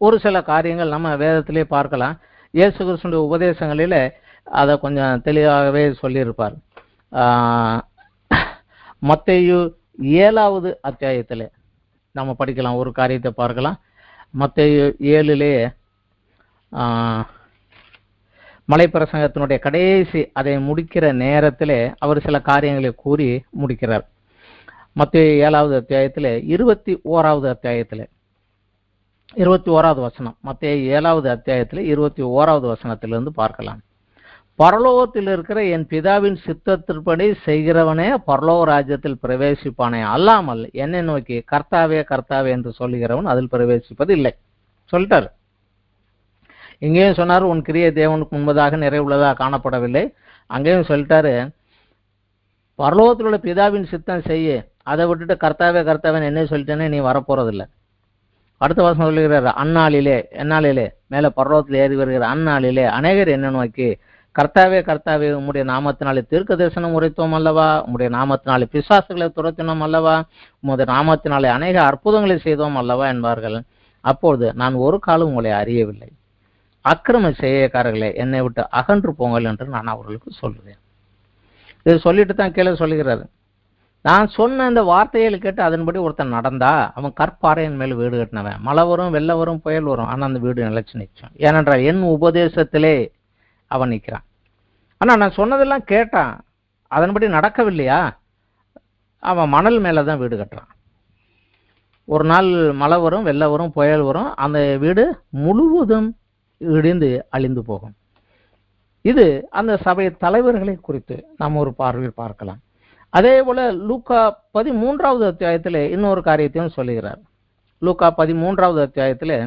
A: ஒரு சில காரியங்கள் நம்ம வேதத்திலே பார்க்கலாம். இயேசு கிறிஸ்துவின் உபதேசங்களில் அதை கொஞ்சம் தெளிவாகவே சொல்லியிருப்பார். மத்தேயு 7வது அத்தியாயத்தில் நம்ம படிக்கலாம், ஒரு காரியத்தை பார்க்கலாம். மத்தேயு 7 மலைப்பிரசங்கத்தினுடைய கடைசி அதை முடிக்கிற நேரத்தில் அவர் சில காரியங்களை கூறி முடிக்கிறார். மத்தேயு 7வது அத்தியாயத்தில் 21வது அத்தியாயத்தில் 21வது வசனம், மத்தேயு 7வது அத்தியாயத்தில் 21வது வசனத்திலிருந்து பார்க்கலாம். பரலோகத்தில் இருக்கிற என் பிதாவின் சித்தத்தின்படி செய்கிறவனே பரலோக ராஜ்யத்தில் பிரவேசிப்பானே அல்லாமல் என்னை நோக்கி கர்த்தாவே கர்த்தாவே என்று சொல்லுகிறவன் அதில் பிரவேசிப்பது இல்லை சொல்லிட்டார். இங்கேயும் சொன்னார், உன் கிரியை தேவனுக்கு முன்பதாக நிறைவுள்ளதாக காணப்படவில்லை. அங்கேயும் சொல்லிட்டாரு, பரலோகத்தில் உள்ள பிதாவின் சித்தம் செய்ய, அதை விட்டுட்டு கர்த்தாவே கர்த்தாவேன்னு என்ன சொல்லிட்டேன்னு நீ வரப்போறதில்லை. அடுத்த வருஷம் சொல்லுகிறார், அந்நாளிலே, எந்நாளிலே, மேலே பரலோகத்தில் ஏறி வருகிற அந்நாளிலே அநேகர் என்ன நோக்கி கர்த்தாவே கர்த்தாவே உம்முடைய நாமத்தினாலே தீர்க்க தரிசனம் உரைத்தோம் அல்லவா, உம்முடைய நாமத்தினாலே பிசாசுகளை துரத்தினோம் அல்லவா, உம்முடைய நாமத்தினாலே அநேக அற்புதங்களை செய்தோம் அல்லவா என்பார்கள். அப்பொழுது நான் ஒரு காலம் உங்களை அறியவில்லை, அக்கிரம செய்யக்காரர்களே என்னை விட்டு அகன்று போங்கள் என்று நான் அவர்களுக்கு சொல்லுவேன். இது சொல்லிட்டு தான் கீழே சொல்லுகிறாரு, நான் சொன்ன இந்த வார்த்தைகளை கேட்டு அதன்படி ஒருத்தன் நடந்தா அவன் கற்பாறையின் மேல் வீடு கட்டினவன். மழை வரும், வெள்ளம் வரும், புயல் வரும், ஆனால் அந்த வீடு நிலைச்சு நிற்கும். ஏனென்றால் என் உபதேசத்திலே அவன் நிற்கிறான். ஆனால் நான் சொன்னதெல்லாம் கேட்டான், அதன்படி நடக்கவில்லையா, அவன் மணல் மேலே தான் வீடு கட்டுறான். ஒரு நாள் மழை வரும், வெள்ளம் வரும், புயல் வரும், அந்த வீடு முழுவதும் இடிந்து அழிந்து போகும். இது அந்த சபை தலைவர்களை குறித்து நாம் ஒரு பார்வையில் பார்க்கலாம். அதே போல லூக்கா 13வது அத்தியாயத்திலே இன்னொரு காரியத்தையும் சொல்லுகிறார். லூக்கா 13வது அத்தியாயத்திலே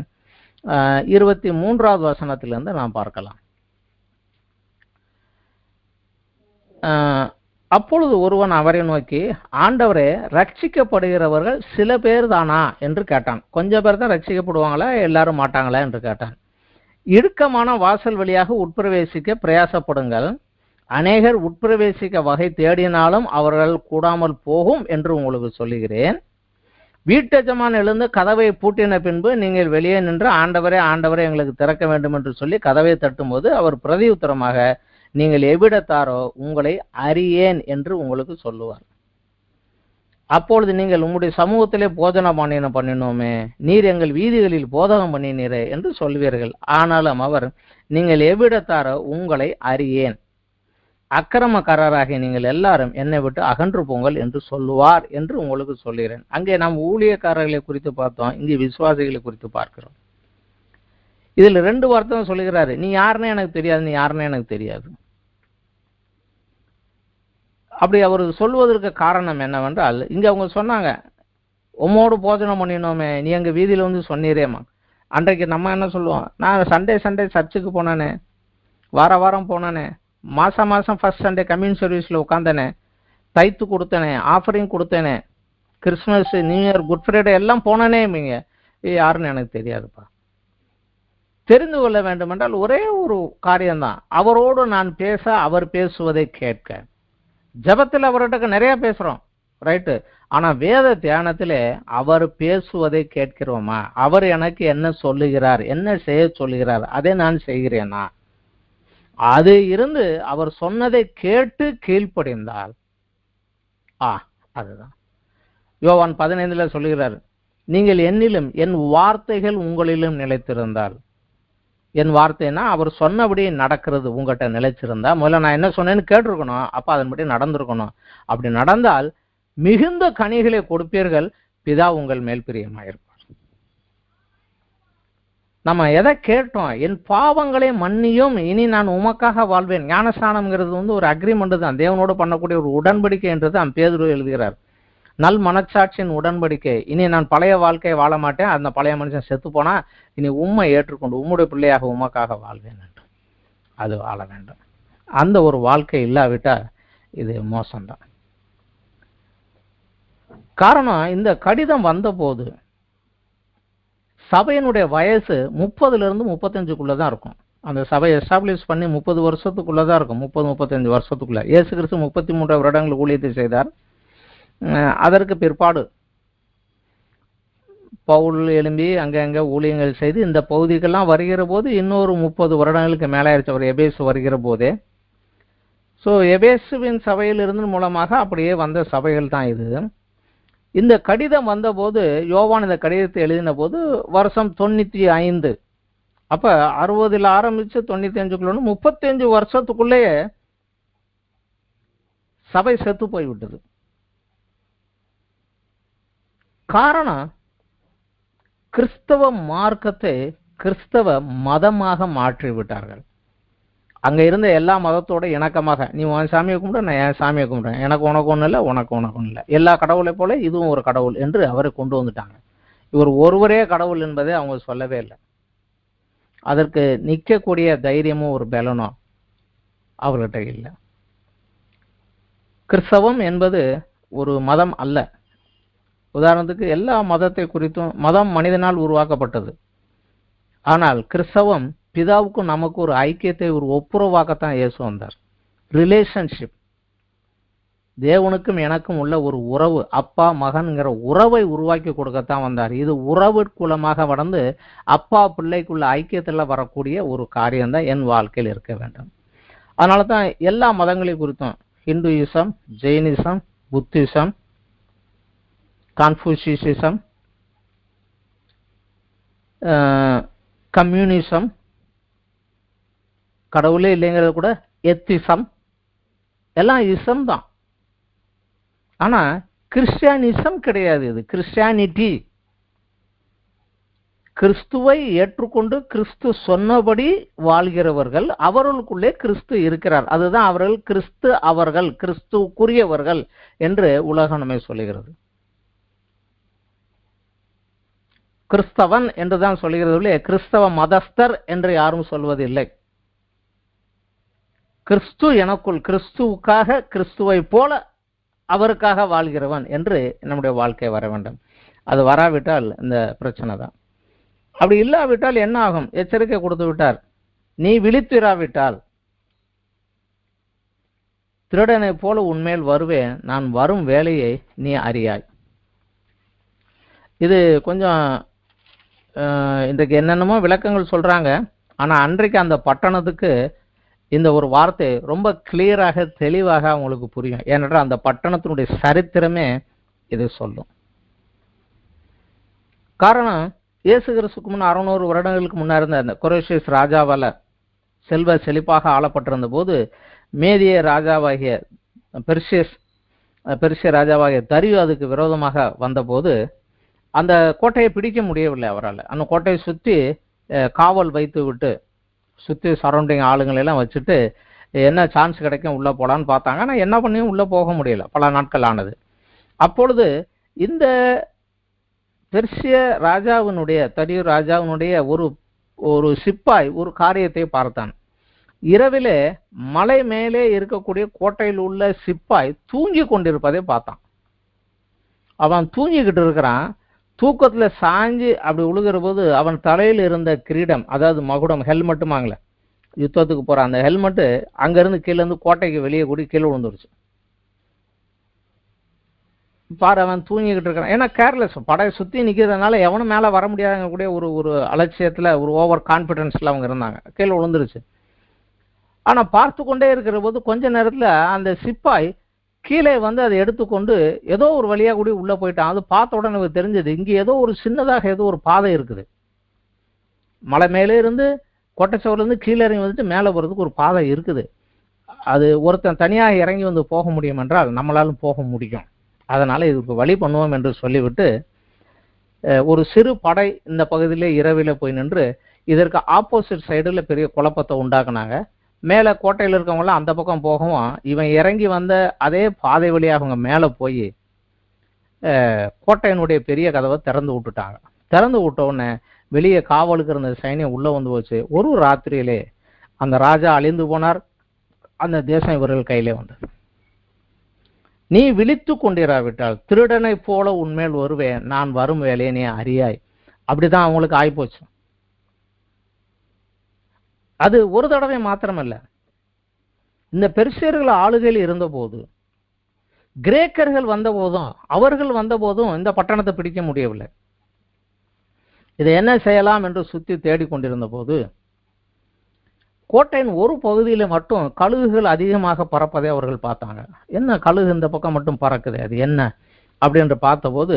A: 23வது வசனத்திலிருந்து நாம் பார்க்கலாம். அப்பொழுது ஒருவன் அவரை நோக்கி, ஆண்டவரே, ரட்சிக்கப்படுகிறவர்கள் சில பேர் தானா என்று கேட்டான். கொஞ்சம் பேர் தான் ரட்சிக்கப்படுவாங்களா, எல்லாரும் மாட்டாங்களா என்று கேட்டான். இடுக்கமான வாசல் வழியாக உட்பிரவேசிக்க பிரயாசப்படுங்கள். அநேகர் உட்பிரவேசிக்க வகை தேடினாலும் அவர்கள் கூடாமல் போகும் என்று உங்களுக்கு சொல்லுகிறேன். வீட்டெஜமான் எழுந்து கதவை பூட்டின பின்பு நீங்கள் வெளியே நின்று, ஆண்டவரே ஆண்டவரே எங்களுக்கு திறக்க வேண்டும் என்று சொல்லி கதவை தட்டும்போது அவர் பிரதியுத்தரமாக, நீங்கள் எவ்விடத்தாரோ, உங்களை அறியேன் என்று உங்களுக்கு சொல்லுவார். அப்பொழுது நீங்கள் உம்முடைய சமூகத்திலே போஜன பண்ணினோமே, நீர் எங்கள் வீதிகளில் போதகம் பண்ணினீரே என்று சொல்வீர்கள். ஆனாலும் அவர், நீங்கள் எவ்விடத்தாரோ, உங்களை அறியேன், அக்கிரமக்காரராகிய நீங்கள் எல்லாரும் என்னை விட்டு அகன்று போங்கள் என்று சொல்லுவார் என்று உங்களுக்கு சொல்லுகிறேன். அங்கே நாம் ஊழியக்காரர்களை குறித்து பார்த்தோம், இங்கே விசுவாசிகளை குறித்து பார்க்கிறோம். இதில் 2 வார்த்தை சொல்லுகிறாரு, நீ யாருன்னே எனக்கு தெரியாது, நீ யாருன்னே எனக்கு தெரியாது. அப்படி அவர் சொல்வதற்கு காரணம் என்னவென்றால், இங்க அவங்க சொன்னாங்க, உம்மோடு போஜனம் பண்ணினோமே, நீ எங்க வீதியில வந்து சொன்னீரேம்மா. அன்றைக்கு நம்ம என்ன சொல்லுவோம், நான் சண்டே சர்ச்சுக்கு போனானே, வாரம் போனானே, மாசம் ஃபர்ஸ்ட் சண்டே கம்யூன் சர்வீஸ்ல உட்காந்தனே, தைத்து கொடுத்தனே, ஆஃபரிங் கொடுத்தனே, Christmas, new year, good Friday எல்லாம் போனானே. நீங்க யாருன்னு எனக்கு தெரியாதுப்பா. தெரிந்து கொள்ள வேண்டும் என்றால் ஒரே ஒரு காரியம்தான், அவரோடு நான் பேச, அவர் பேசுவதை கேட்க. ஜபத்தில் அவர்கிட்ட நிறைய பேசுறோம், ரைட்டு. ஆனா வேத தியானத்திலே அவர் பேசுவதை கேட்கிறோமா? அவர் எனக்கு என்ன சொல்லுகிறார், என்ன செய்ய சொல்லுகிறார், அதை நான் செய்கிறேனா? அது இருந்து அவர் சொன்னதை கேட்டு கீழ்ப்படிந்தால் அதுதான். யோவான் 15ல சொல்லுகிறார், நீங்கள் என்னிலும் என் வார்த்தைகள் உங்களிலும் நிலைத்திருந்தால். என் வார்த்தைன்னா அவர் சொன்னபடி நடக்கிறது உங்கள்கிட்ட நிலைச்சிருந்தா, முதல்ல நான் என்ன சொன்னேன்னு கேட்டிருக்கணும், அப்ப அதன்படி நடந்திருக்கணும். அப்படி நடந்தால் மிகுந்த கனிகளை கொடுப்பீர்கள், பிதா உங்கள் மேல் பிரியமாயிருப்பார். நம்ம எதை கேட்டோம், என் பாவங்களை மன்னியும், இனி நான் உமக்காக வாழ்வேன். ஞானஸ்நானம்ங்கிறது வந்து ஒரு அக்ரிமெண்ட் தான், தேவனோடு பண்ணக்கூடிய ஒரு உடன்படிக்கை என்றது பேதுரு எழுதுகிறார். நல் மனச்சாட்சியின் உடன்படிக்கை. இனி நான் பழைய வாழ்க்கையை வாழ மாட்டேன், அந்த பழைய மனுஷன் செத்து போனா இனி உம்மை ஏற்றுக்கொண்டு உம்முடைய பிள்ளையாக உமக்காக வாழ்வேன் என்று அது வாழ வேண்டும். அந்த ஒரு வாழ்க்கை இல்லாவிட்டா இது மோசம்தான். காரணம், இந்த கடிதம் வந்த போது சபையினுடைய வயசு 30லிருந்து 35க்குள்ளதான் இருக்கும். அந்த சபையை எஸ்டாப்ளிஷ் பண்ணி 30 வருஷத்துக்குள்ளதான் இருக்கும், 30-35 வருஷத்துக்குள்ள. இயேசு கிறிஸ்து 33 வருடங்கள் ஊழியத்தை செய்தார். அதற்கு பிற்பாடு பவுல் எழும்பி அங்கங்க ஊழியங்கள் செய்து இந்த பகுதிக்கெல்லாம் வருகிற போது இன்னொரு 30 வருடங்களுக்கு மேலே ஆயிடுச்சு அவர் எபேசு வருகிற போதே. ஸோ எபேசுவின் சபையிலிருந்து மூலமாக அப்படியே வந்த சபைகள் தான் இது. இந்த கடிதம் வந்தபோது, யோவான் இந்த கடிதத்தை எழுதின போது வருஷம் 95. அப்ப 60ல் ஆரம்பிச்சு 95க்குள்ள 35 வருஷத்துக்குள்ளேயே சபை செத்து போய்விட்டது. காரணம், கிறிஸ்தவ மார்க்கத்தை கிறிஸ்தவ மதமாக மாற்றி விட்டார்கள். அங்க இருந்த எல்லா மதத்தோட இணக்கமாக, நீ உன் சாமியை கும்பிட, நான் என் சாமியை கும்பிடுறேன், எனக்கு உனக்கு ஒன்றும் இல்லை, உனக்கு ஒன்றும் இல்லை, எல்லா கடவுளை போல இதுவும் ஒரு கடவுள் என்று அவரை கொண்டு வந்துட்டாங்க. இவர் ஒருவரே கடவுள் என்பதை அவங்க சொல்லவே இல்லை. அதற்கு நிற்கக்கூடிய தைரியமும் ஒரு பலனும் அவர்கிட்ட இல்லை. கிறிஸ்தவம் என்பது ஒரு மதம் அல்ல. உதாரணத்துக்கு எல்லா மதத்தை குறித்தும், மதம் மனிதனால் உருவாக்கப்பட்டது. ஆனால் கிறிஸ்தவம் பிதாவுக்கும் நமக்கு ஒரு ஐக்கியத்தை, ஒரு ஒப்புரவாக்கத்தான் இயேசு வந்தார். ரிலேஷன்ஷிப், தேவனுக்கும் எனக்கும் உள்ள ஒரு உறவு, அப்பா மகன்கிற உறவை உருவாக்கி கொடுக்கத்தான் வந்தார். இது உறவு குலமாக வளர்ந்து அப்பா பிள்ளைக்குள்ள ஐக்கியத்தில் வரக்கூடிய ஒரு காரியம்தான் என் வாழ்க்கையில் இருக்க வேண்டும். அதனால தான் எல்லா மதங்களை குறித்தும், ஹிந்துயிசம், ஜெயினிசம், புத்திசம், கான்ஃபூஷியசிசம், கம்யூனிசம், கடவுளே இல்லைங்கிறது கூட எத்திசம், எல்லாம் இசம் தான். ஆனா கிறிஸ்டியானிசம் கிடையாது. இது கிறிஸ்டியானிட்டி. கிறிஸ்துவை ஏற்றுக்கொண்டு கிறிஸ்து சொன்னபடி வாழ்கிறவர்கள், அவர்களுக்குள்ளே கிறிஸ்து இருக்கிறார். அதுதான் அவர்கள் கிறிஸ்துக்குரியவர்கள் என்று உலகம் நம்மை சொல்லுகிறது. கிறிஸ்தவன் என்றுதான் சொல்லுகிறது, கிறிஸ்தவ மதஸ்தர் என்று யாரும் சொல்வதில்லை. கிறிஸ்து எனக்குள், கிறிஸ்துவுக்காக, கிறிஸ்துவை போல அவருக்காக வாழ்கிறவன் என்று நம்முடைய வாழ்க்கை வர வேண்டும். அது வராவிட்டால் இந்த பிரச்சனை தான். அப்படி இல்லாவிட்டால் என்ன ஆகும்? எச்சரிக்கை கொடுத்து விட்டார், நீ விழித்திராவிட்டால் திருடனை போல உன்மேல் வருவேன், நான் வரும் வேலையை நீ அறியாய். இது கொஞ்சம் இன்றைக்கு என்னென்னமோ விளக்கங்கள் சொல்றாங்க. ஆனா அன்றைக்கு அந்த பட்டணத்துக்கு இந்த ஒரு வார்த்தை ரொம்ப கிளியராக, தெளிவாக அவங்களுக்கு புரியும். ஏனென்றால் அந்த பட்டணத்தினுடைய சரித்திரமே இதை சொல்லும். காரணம், இயேசு கிறிஸ்துக்கு முன் 600 வருடங்களுக்கு முன்னாடி இருந்த அந்த கொரேஷியஸ் ராஜாவால செல்வ செழிப்பாக ஆளப்பட்டிருந்த போது, மேதிய ராஜாவாகிய பெர்சிய ராஜாவாகிய தரியு அதுக்கு விரோதமாக வந்தபோது அந்த கோட்டையை பிடிக்க முடியவில்லை அவரால். அந்த கோட்டையை சுற்றி காவல் வைத்து விட்டு, சுற்றி சரௌண்டிங் ஆளுங்களை எல்லாம் வச்சுட்டு என்ன சான்ஸ் கிடைக்கும் உள்ள போலான்னு பார்த்தாங்க. ஆனால் என்ன பண்ணியும் உள்ள போக முடியல, பல நாட்கள் ஆனது. அப்பொழுது இந்த பெர்சிய ராஜாவினுடைய, தரியு ராஜாவினுடைய ஒரு சிப்பாய் ஒரு காரியத்தை பார்த்தான். இரவிலே மலை மேலே இருக்கக்கூடிய கோட்டையில் உள்ள சிப்பாய் தூங்கி கொண்டிருப்பதை பார்த்தான். அவன் தூங்கிக்கிட்டு இருக்கிறான். தூக்கத்துல சாஞ்சு அப்படி உழுகிற போது அவன் தலையில் இருந்த கிரீடம், அதாவது மகுடம், ஹெல்மெட்டுமாங்களே, யுத்தத்துக்கு போற அந்த ஹெல்மெட்டு அங்கிருந்து கீழே இருந்து கோட்டைக்கு வெளியே கூடி கீழே விழுந்துருச்சு. பாரு, அவன் தூங்கிக்கிட்டு இருக்கிறான். ஏன்னா கேர்லெஸ், படையை சுத்தி நிக்கிறதுனால எவனும் மேல வர முடியாதுங்க கூடிய ஒரு அலட்சியத்துல, ஒரு ஓவர் கான்பிடன்ஸ்ல அவங்க இருந்தாங்க. கீழே விழுந்துருச்சு. ஆனா பார்த்து கொண்டே இருக்கிற போது கொஞ்ச நேரத்துல அந்த சிப்பாய் கீழே வந்து அதை எடுத்துக்கொண்டு ஏதோ ஒரு வழியா கூடி உள்ள போயிட்டான். அது பார்த்த உடனே எனக்கு தெரிஞ்சது, இங்க ஏதோ ஒரு சின்னதாக ஏதோ ஒரு பாதை இருக்குது. மலை மேலே இருந்து கோட்டைச்சவர்ல இருந்து கீழே இறங்கி வந்துட்டு மேலே போறதுக்கு ஒரு பாதை இருக்குது. அது ஒருத்தன் தனியாக இறங்கி வந்து போக முடியும் என்றால் நம்மளாலும் போக முடியும். அதனால இதுக்கு வழி பண்ணுவோம் என்று சொல்லிவிட்டு ஒரு சிறு படை இந்த பகுதியிலே இரவில போய் நின்று இதற்கு ஆப்போசிட் சைடுல பெரிய குழப்பத்தை உண்டாக்குனாங்க. மேலே கோட்டையில் இருக்கவங்களாம் அந்த பக்கம் போகவும், இவன் இறங்கி வந்த அதே பாதை வழியாக அவங்க மேலே போய் கோட்டையினுடைய பெரிய கதவை திறந்து விட்டுட்டாங்க. திறந்து விட்ட உடனே வெளியே காவலுக்கு இருந்த சைனியம் உள்ள வந்து போச்சு. ஒரு ராத்திரியிலே அந்த ராஜா அழிந்து போனார். அந்த தேசம் இவர்கள் கையிலே வந்தது. நீ விழித்து கொண்டிராவிட்டால் திருடனை போல உன்மேல் வருவேன், நான் வரும் வேலையை நீ அறியாய். அப்படிதான் அவங்களுக்கு ஆயிப்போச்சு. அது ஒரு தடவை மாத்திரமல்ல, இந்த பெர்சியர்கள் ஆளுகையில் இருந்த போது, கிரேக்கர்கள் வந்த போதும், அவர்கள் வந்த போதும் இந்த பட்டணத்தை பிடிக்க முடியவில்லை. இதை என்ன செய்யலாம் என்று சுத்தி தேடிக்கொண்டிருந்த போது கோட்டையின் ஒரு பகுதியில மட்டும் கழுகுகள் அதிகமாக பறப்பதை அவர்கள் பார்த்தாங்க. என்ன கழுகு இந்த பக்கம் மட்டும் பறக்குது, அது என்ன அப்படின்னு பார்த்தபோது,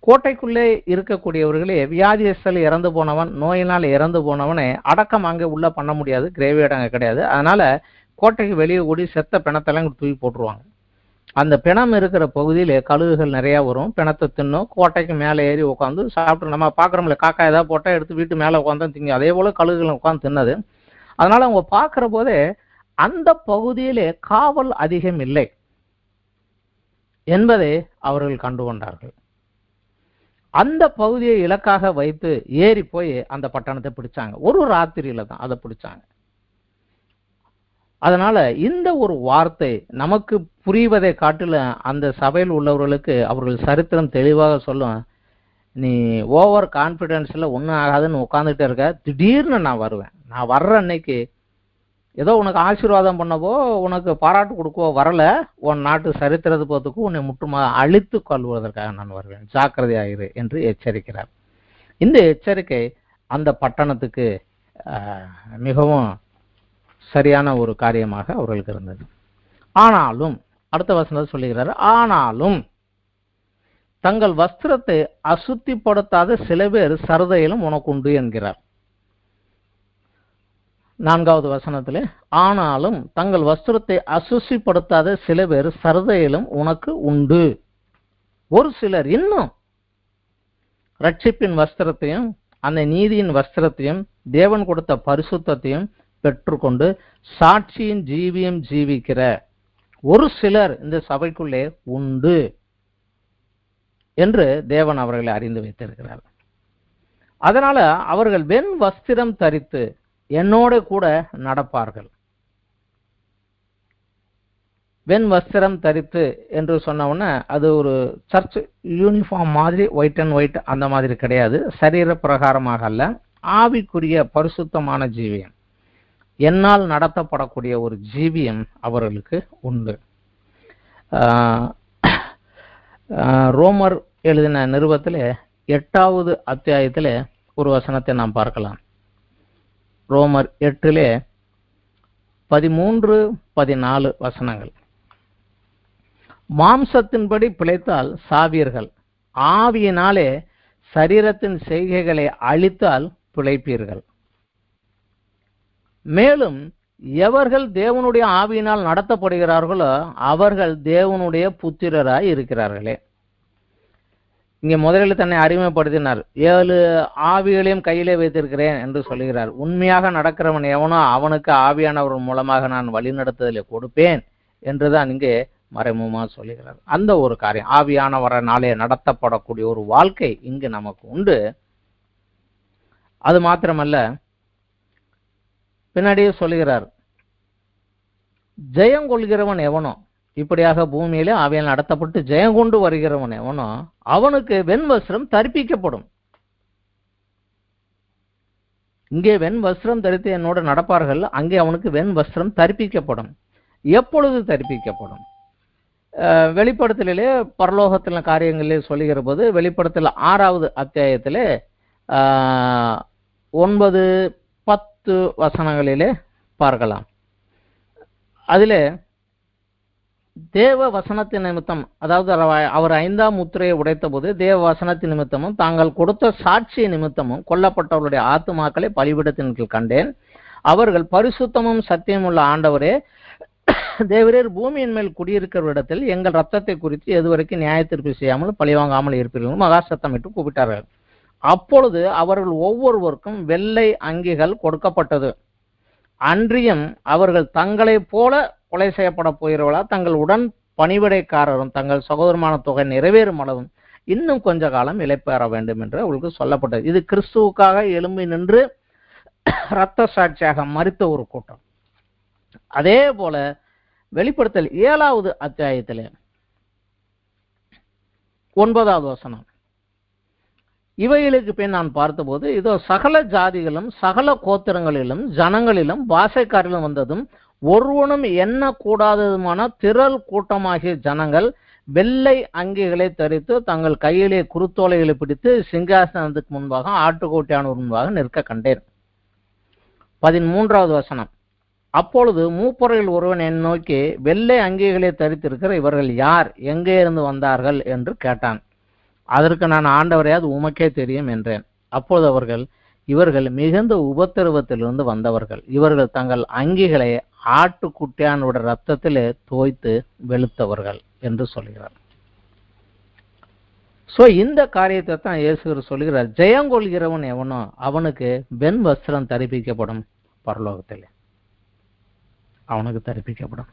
A: கோட்டைக்குள்ளே இருக்கக்கூடியவர்களே வியாதியஸ்தல் இறந்து போனவன், நோயினால் இறந்து போனவனை அடக்கம் அங்கே உள்ள பண்ண முடியாது, கிரேவியட் அங்கே கிடையாது. அதனால கோட்டைக்கு வெளியே கூடி செத்த பிணத்தெல்லாம் தூக்கி போட்டுருவாங்க. அந்த பிணம் இருக்கிற பகுதியிலே கழுகுகள் நிறைய வரும், பிணத்தை தின்னும். கோட்டைக்கு மேலே ஏறி உட்காந்து சாப்பிட்டு, நம்ம பார்க்குறோம்ல காக்கா ஏதாவது போட்டால் எடுத்து வீட்டு மேலே உட்காந்து திங்க, அதே போல கழுகுகள் உட்காந்து தின்னது. அதனால அவங்க பார்க்கிற போதே அந்த பகுதியிலே காவல் அதிகம் இல்லை என்பதை அவர்கள் கண்டுகொண்டார்கள். அந்த பகுதியை இலக்காக வைத்து ஏறி போய் அந்த பட்டணத்தை பிடிச்சாங்க. ஒரு ராத்திரியில தான் அதை பிடிச்சாங்க. அதனால இந்த ஒரு வார்த்தை நமக்கு புரிவதை காட்டில அந்த சபையில் உள்ளவர்களுக்கு அவர்கள் சரித்திரம் தெளிவாக சொல்லும். நீ ஓவர் கான்பிடன்ஸ்ல ஒன்றும் ஆகாதுன்னு உட்காந்துட்டே இருக்க, திடீர்னு நான் வருவேன். நான் வர்ற அன்னைக்கு ஏதோ உனக்கு ஆசீர்வாதம் பண்ணவோ உனக்கு பாராட்டு கொடுக்கவோ வரல, உன் நாட்டு சரித்திரத்தை பார்த்துக்கும் உன்னை முற்றுமா அழித்து கொள்வதற்காக நான் வருவேன், ஜாக்கிரதையாயிரு என்று எச்சரிக்கிறார். இந்த எச்சரிக்கை அந்த பட்டணத்துக்கு மிகவும் சரியான ஒரு காரியமாக அவர்களுக்கு இருந்தது. ஆனாலும் அடுத்த வசனத்தை சொல்லுகிறார், ஆனாலும் தங்கள் வஸ்திரத்தை அசுத்திப்படுத்தாத சில பேர் சரதையிலும் உனக்கு உண்டு என்கிறார். 4வது வசனத்திலே, ஆனாலும் தங்கள் வஸ்திரத்தை அசுசிப்படுத்தாத சில பேர் சரதையிலும் உனக்கு உண்டு. ஒரு சிலர் இன்னும் ரட்சிப்பின் வஸ்திரத்தையும் அந்த நீதியின் வஸ்திரத்தையும் தேவன் கொடுத்த பரிசுத்தத்தையும் பெற்றுக்கொண்டு சாட்சியின் ஜீவியம் ஜீவிக்கிற ஒரு சிலர் இந்த சபைக்குள்ளே உண்டு என்று தேவன் அவர்களை அறிந்து வைத்திருக்கிறார். அதனால அவர்கள் வெண் வஸ்திரம் தரித்து என்னோட கூட நடப்பார்கள். வெண் வஸ்திரம் தரித்து என்று சொன்ன உடனே அது ஒரு சர்ச் யூனிஃபார்ம் மாதிரி ஒயிட் அண்ட் ஒயிட் அந்த மாதிரி கிடையாது. சரீர பிரகாரமாக அல்ல, ஆவிக்குரிய பரிசுத்தமான ஜீவியம், என்னால் நடத்தப்படக்கூடிய ஒரு ஜீவியம் அவர்களுக்கு உண்டு. ரோமர் எழுதின நிருபத்தில் 8வது அத்தியாயத்தில் ஒரு வசனத்தை நாம் பார்க்கலாம். ரோமர் 8 13-14 வசனங்கள். மாம்சத்தின்படி பிழைத்தால் சாவீர்கள், ஆவியினாலே சரீரத்தின் செய்கைகளை அழித்தால் பிழைப்பீர்கள். மேலும் எவர்கள் தேவனுடைய ஆவியினால் நடத்தப்படுகிறார்களோ அவர்கள் தேவனுடைய புத்திரராய் இருக்கிறார்களே. இங்கே முதலில் தன்னை அறிமுகப்படுத்தினார். 7 ஆவிகளையும் கையிலே வைத்திருக்கிறேன் என்று சொல்லுகிறார். உண்மையாக நடக்கிறவன் எவனோ அவனுக்கு ஆவியானவர் மூலமாக நான் வழிநடத்துதலை கொடுப்பேன் என்றுதான் இங்கே மறைமுகமாக சொல்லுகிறார். அந்த ஒரு காரியம், ஆவியானவரனாலே நடத்தப்படக்கூடிய ஒரு வாழ்க்கை இங்கு நமக்கு உண்டு. அது மாத்திரமல்ல, பின்னாடியே சொல்லுகிறார், ஜெயங்கொள்கிறவன் எவனோ, இப்படியாக பூமியிலே ஆவியால் நடத்தப்பட்டு ஜெயங்கொண்டு வருகிறவன் எவனோ அவனுக்கு வெண் வஸ்திரம் தரிப்பிக்கப்படும். இங்கே வெண் வஸ்திரம் தரித்து என்னோடு நடப்பார்கள், அங்கே அவனுக்கு வெண் வஸ்திரம் தரிப்பிக்கப்படும். எப்பொழுது தரிப்பிக்கப்படும்? வெளிப்படுத்தலிலே பரலோகத்தின் காரியங்களிலே சொல்லுகிற போது வெளிப்படுத்தல் 6வது அத்தியாயத்திலே 9-10 வசனங்களிலே பார்க்கலாம். அதிலே தேவ வசனத்தின் நிமித்தம், அதாவது அவர் 5ஆம் முத்திரையை உடைத்த போது தேவ வசனத்தின் நிமித்தமும் தாங்கள் கொடுத்த சாட்சி நிமித்தமும் கொல்லப்பட்டவர்களுடைய ஆத்துமாக்களை பலிபீடத்தின் கீழ் கண்டேன். அவர்கள் பரிசுத்தமும் சத்தியமுள்ள ஆண்டவரே தேவரீர் பூமியின் மேல் குடியிருக்கிறவரிடத்தில் எங்கள் ரத்தத்தை குறித்து எதுவரைக்கும் நியாய தீர்ப்பு செய்யாமல் பழிவாங்காமல் இருப்பீர்கள் மகா சத்தமிட்டு கூப்பிட்டார்கள். அப்பொழுது அவர்கள் ஒவ்வொருவருக்கும் வெள்ளை அங்கிகள் கொடுக்கப்பட்டது. அன்றியும் அவர்கள் தங்களை போல கொலை செய்யப்பட போகிறவர்களா தங்கள் உடன் பணிவிடைக்காரரும் தங்கள் சகோதரமான தொகை நிறைவேறும் அளவும் இன்னும் கொஞ்ச காலம் இளைப்பெற வேண்டும் என்று அவர்களுக்கு சொல்லப்பட்டது. இது கிறிஸ்துவுக்காக எழும்பி நின்று இரத்த சாட்சியாக மரித்த ஒரு கூட்டம். அதே போல வெளிப்படுத்தல் 7வது அத்தியாயத்தில் 9வது வசனம், இவைகளுக்கு பின் நான் பார்த்தபோது இதோ சகல ஜாதிகளும் சகல கோத்திரங்களிலும் ஜனங்களிலும் பாஷைக்காரிலும் வந்ததும் ஒருவனும் எண்ண கூடாததுமான திரள் கூட்டமாகிய ஜனங்கள் வெள்ளை அங்கிகளை தரித்து தங்கள் கையிலே குருத்தோலைகளை பிடித்து சிங்காசனத்துக்கு முன்பாக ஆட்டுக்கோட்டையானவர் முன்பாக நிற்க கண்டேன். 13வது வசனம், அப்பொழுது மூப்பொறையில் ஒருவன் என் நோக்கி வெள்ளை அங்கிகளை தரித்திருக்கிற இவர்கள் யார், எங்கே இருந்து வந்தார்கள் என்று கேட்டான். அதற்கு நான், ஆண்டவரே அது உமக்கே தெரியும் என்றேன். அப்பொழுது அவர்கள், இவர்கள் மிகுந்த உபத்திரவத்திலிருந்து வந்தவர்கள், இவர்கள் தங்கள் அங்கிகளை ஆட்டுக்குட்டியானோட ரத்தத்திலே தோய்த்து வெளுத்தவர்கள் என்று சொல்கிறார். சோ இந்த காரியத்தை தான் இயேசு சொல்கிறார். ஜெயங்கொள்கிறவன் எவனோ அவனுக்கு வெண் வஸ்திரம் தரிப்பிக்கப்படும், பரலோகத்திலே அவனுக்கு தரிப்பிக்கப்படும்.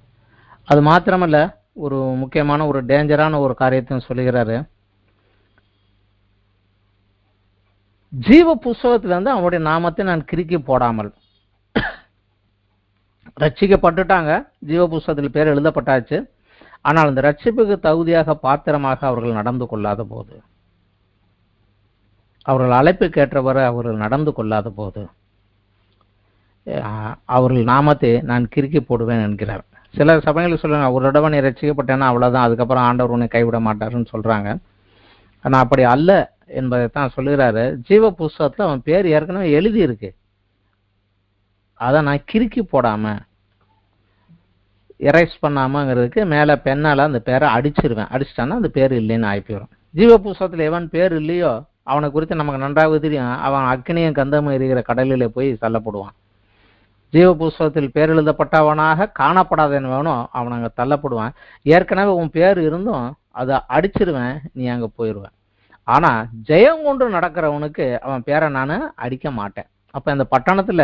A: அது மாத்திரமல்ல, ஒரு முக்கியமான ஒரு டேஞ்சரான ஒரு காரியத்தையும் சொல்லுகிறாரு. ஜீவ புஸ்தகத்திலிருந்து அவனுடைய நாமத்தை நான் கிறுக்கி போடாமல், ரட்சிக்கப்பட்டுட்டாங்க, ஜீவ புஸ்தகத்தில் பேர் எழுதப்பட்டாச்சு, ஆனால் அந்த ரட்சிப்புக்கு தகுதியாக பாத்திரமாக அவர்கள் நடந்து கொள்ளாத போது, அவர்கள் அழைப்புக்கு ஏற்றவரை அவர்கள் நடந்து கொள்ளாத போது அவர்கள் நாமத்தை நான் கிறுக்கி போடுவேன் என்கிறார். சில சமயங்களில் சொல்லுவாங்க, ஒரு தடவை நீ ரட்சிக்கப்பட்டேன்னா அவ்வளவுதான், அதுக்கப்புறம் ஆண்டவர் உன்னை கைவிட மாட்டாருன்னு சொல்றாங்க. ஆனா அப்படி அல்ல என்பதைத்தான் சொல்லுகிறாரு. ஜீவ புஸ்தகத்துல அவன் பேர் ஏற்கனவே எழுதி இருக்கு, அதை நான் கிறுக்கி போடாம எரைஸ் பண்ணாமங்கிறதுக்கு மேல பெண்ணால அந்த பேரை அடிச்சிருவேன், அடிச்சிட்டான்னா அந்த பேர் இல்லைன்னு ஆயிப்போயிடும். ஜீவ புஸ்தகத்துல எவன் பேர் இல்லையோ அவனை குறித்து நமக்கு நன்றாக தெரியும், அவன் அக்னியும் கந்தமும் எரிகிற கடலிலே போய் தள்ளப்படுவான். ஜீவ புஸ்தகத்தில் பேர் எழுதப்பட்டவனாக காணப்படாதவனோ அவன் அங்கே தள்ளப்படுவான். ஏற்கனவே உன் பேர் இருந்தும் அதை அடிச்சிருவேன், நீ அங்கே போயிடுவேன். ஆனா ஜெயம் கொண்டு நடக்கிறவனுக்கு அவன் பேரை நான் அடிக்க மாட்டேன். அப்ப இந்த பட்டணத்துல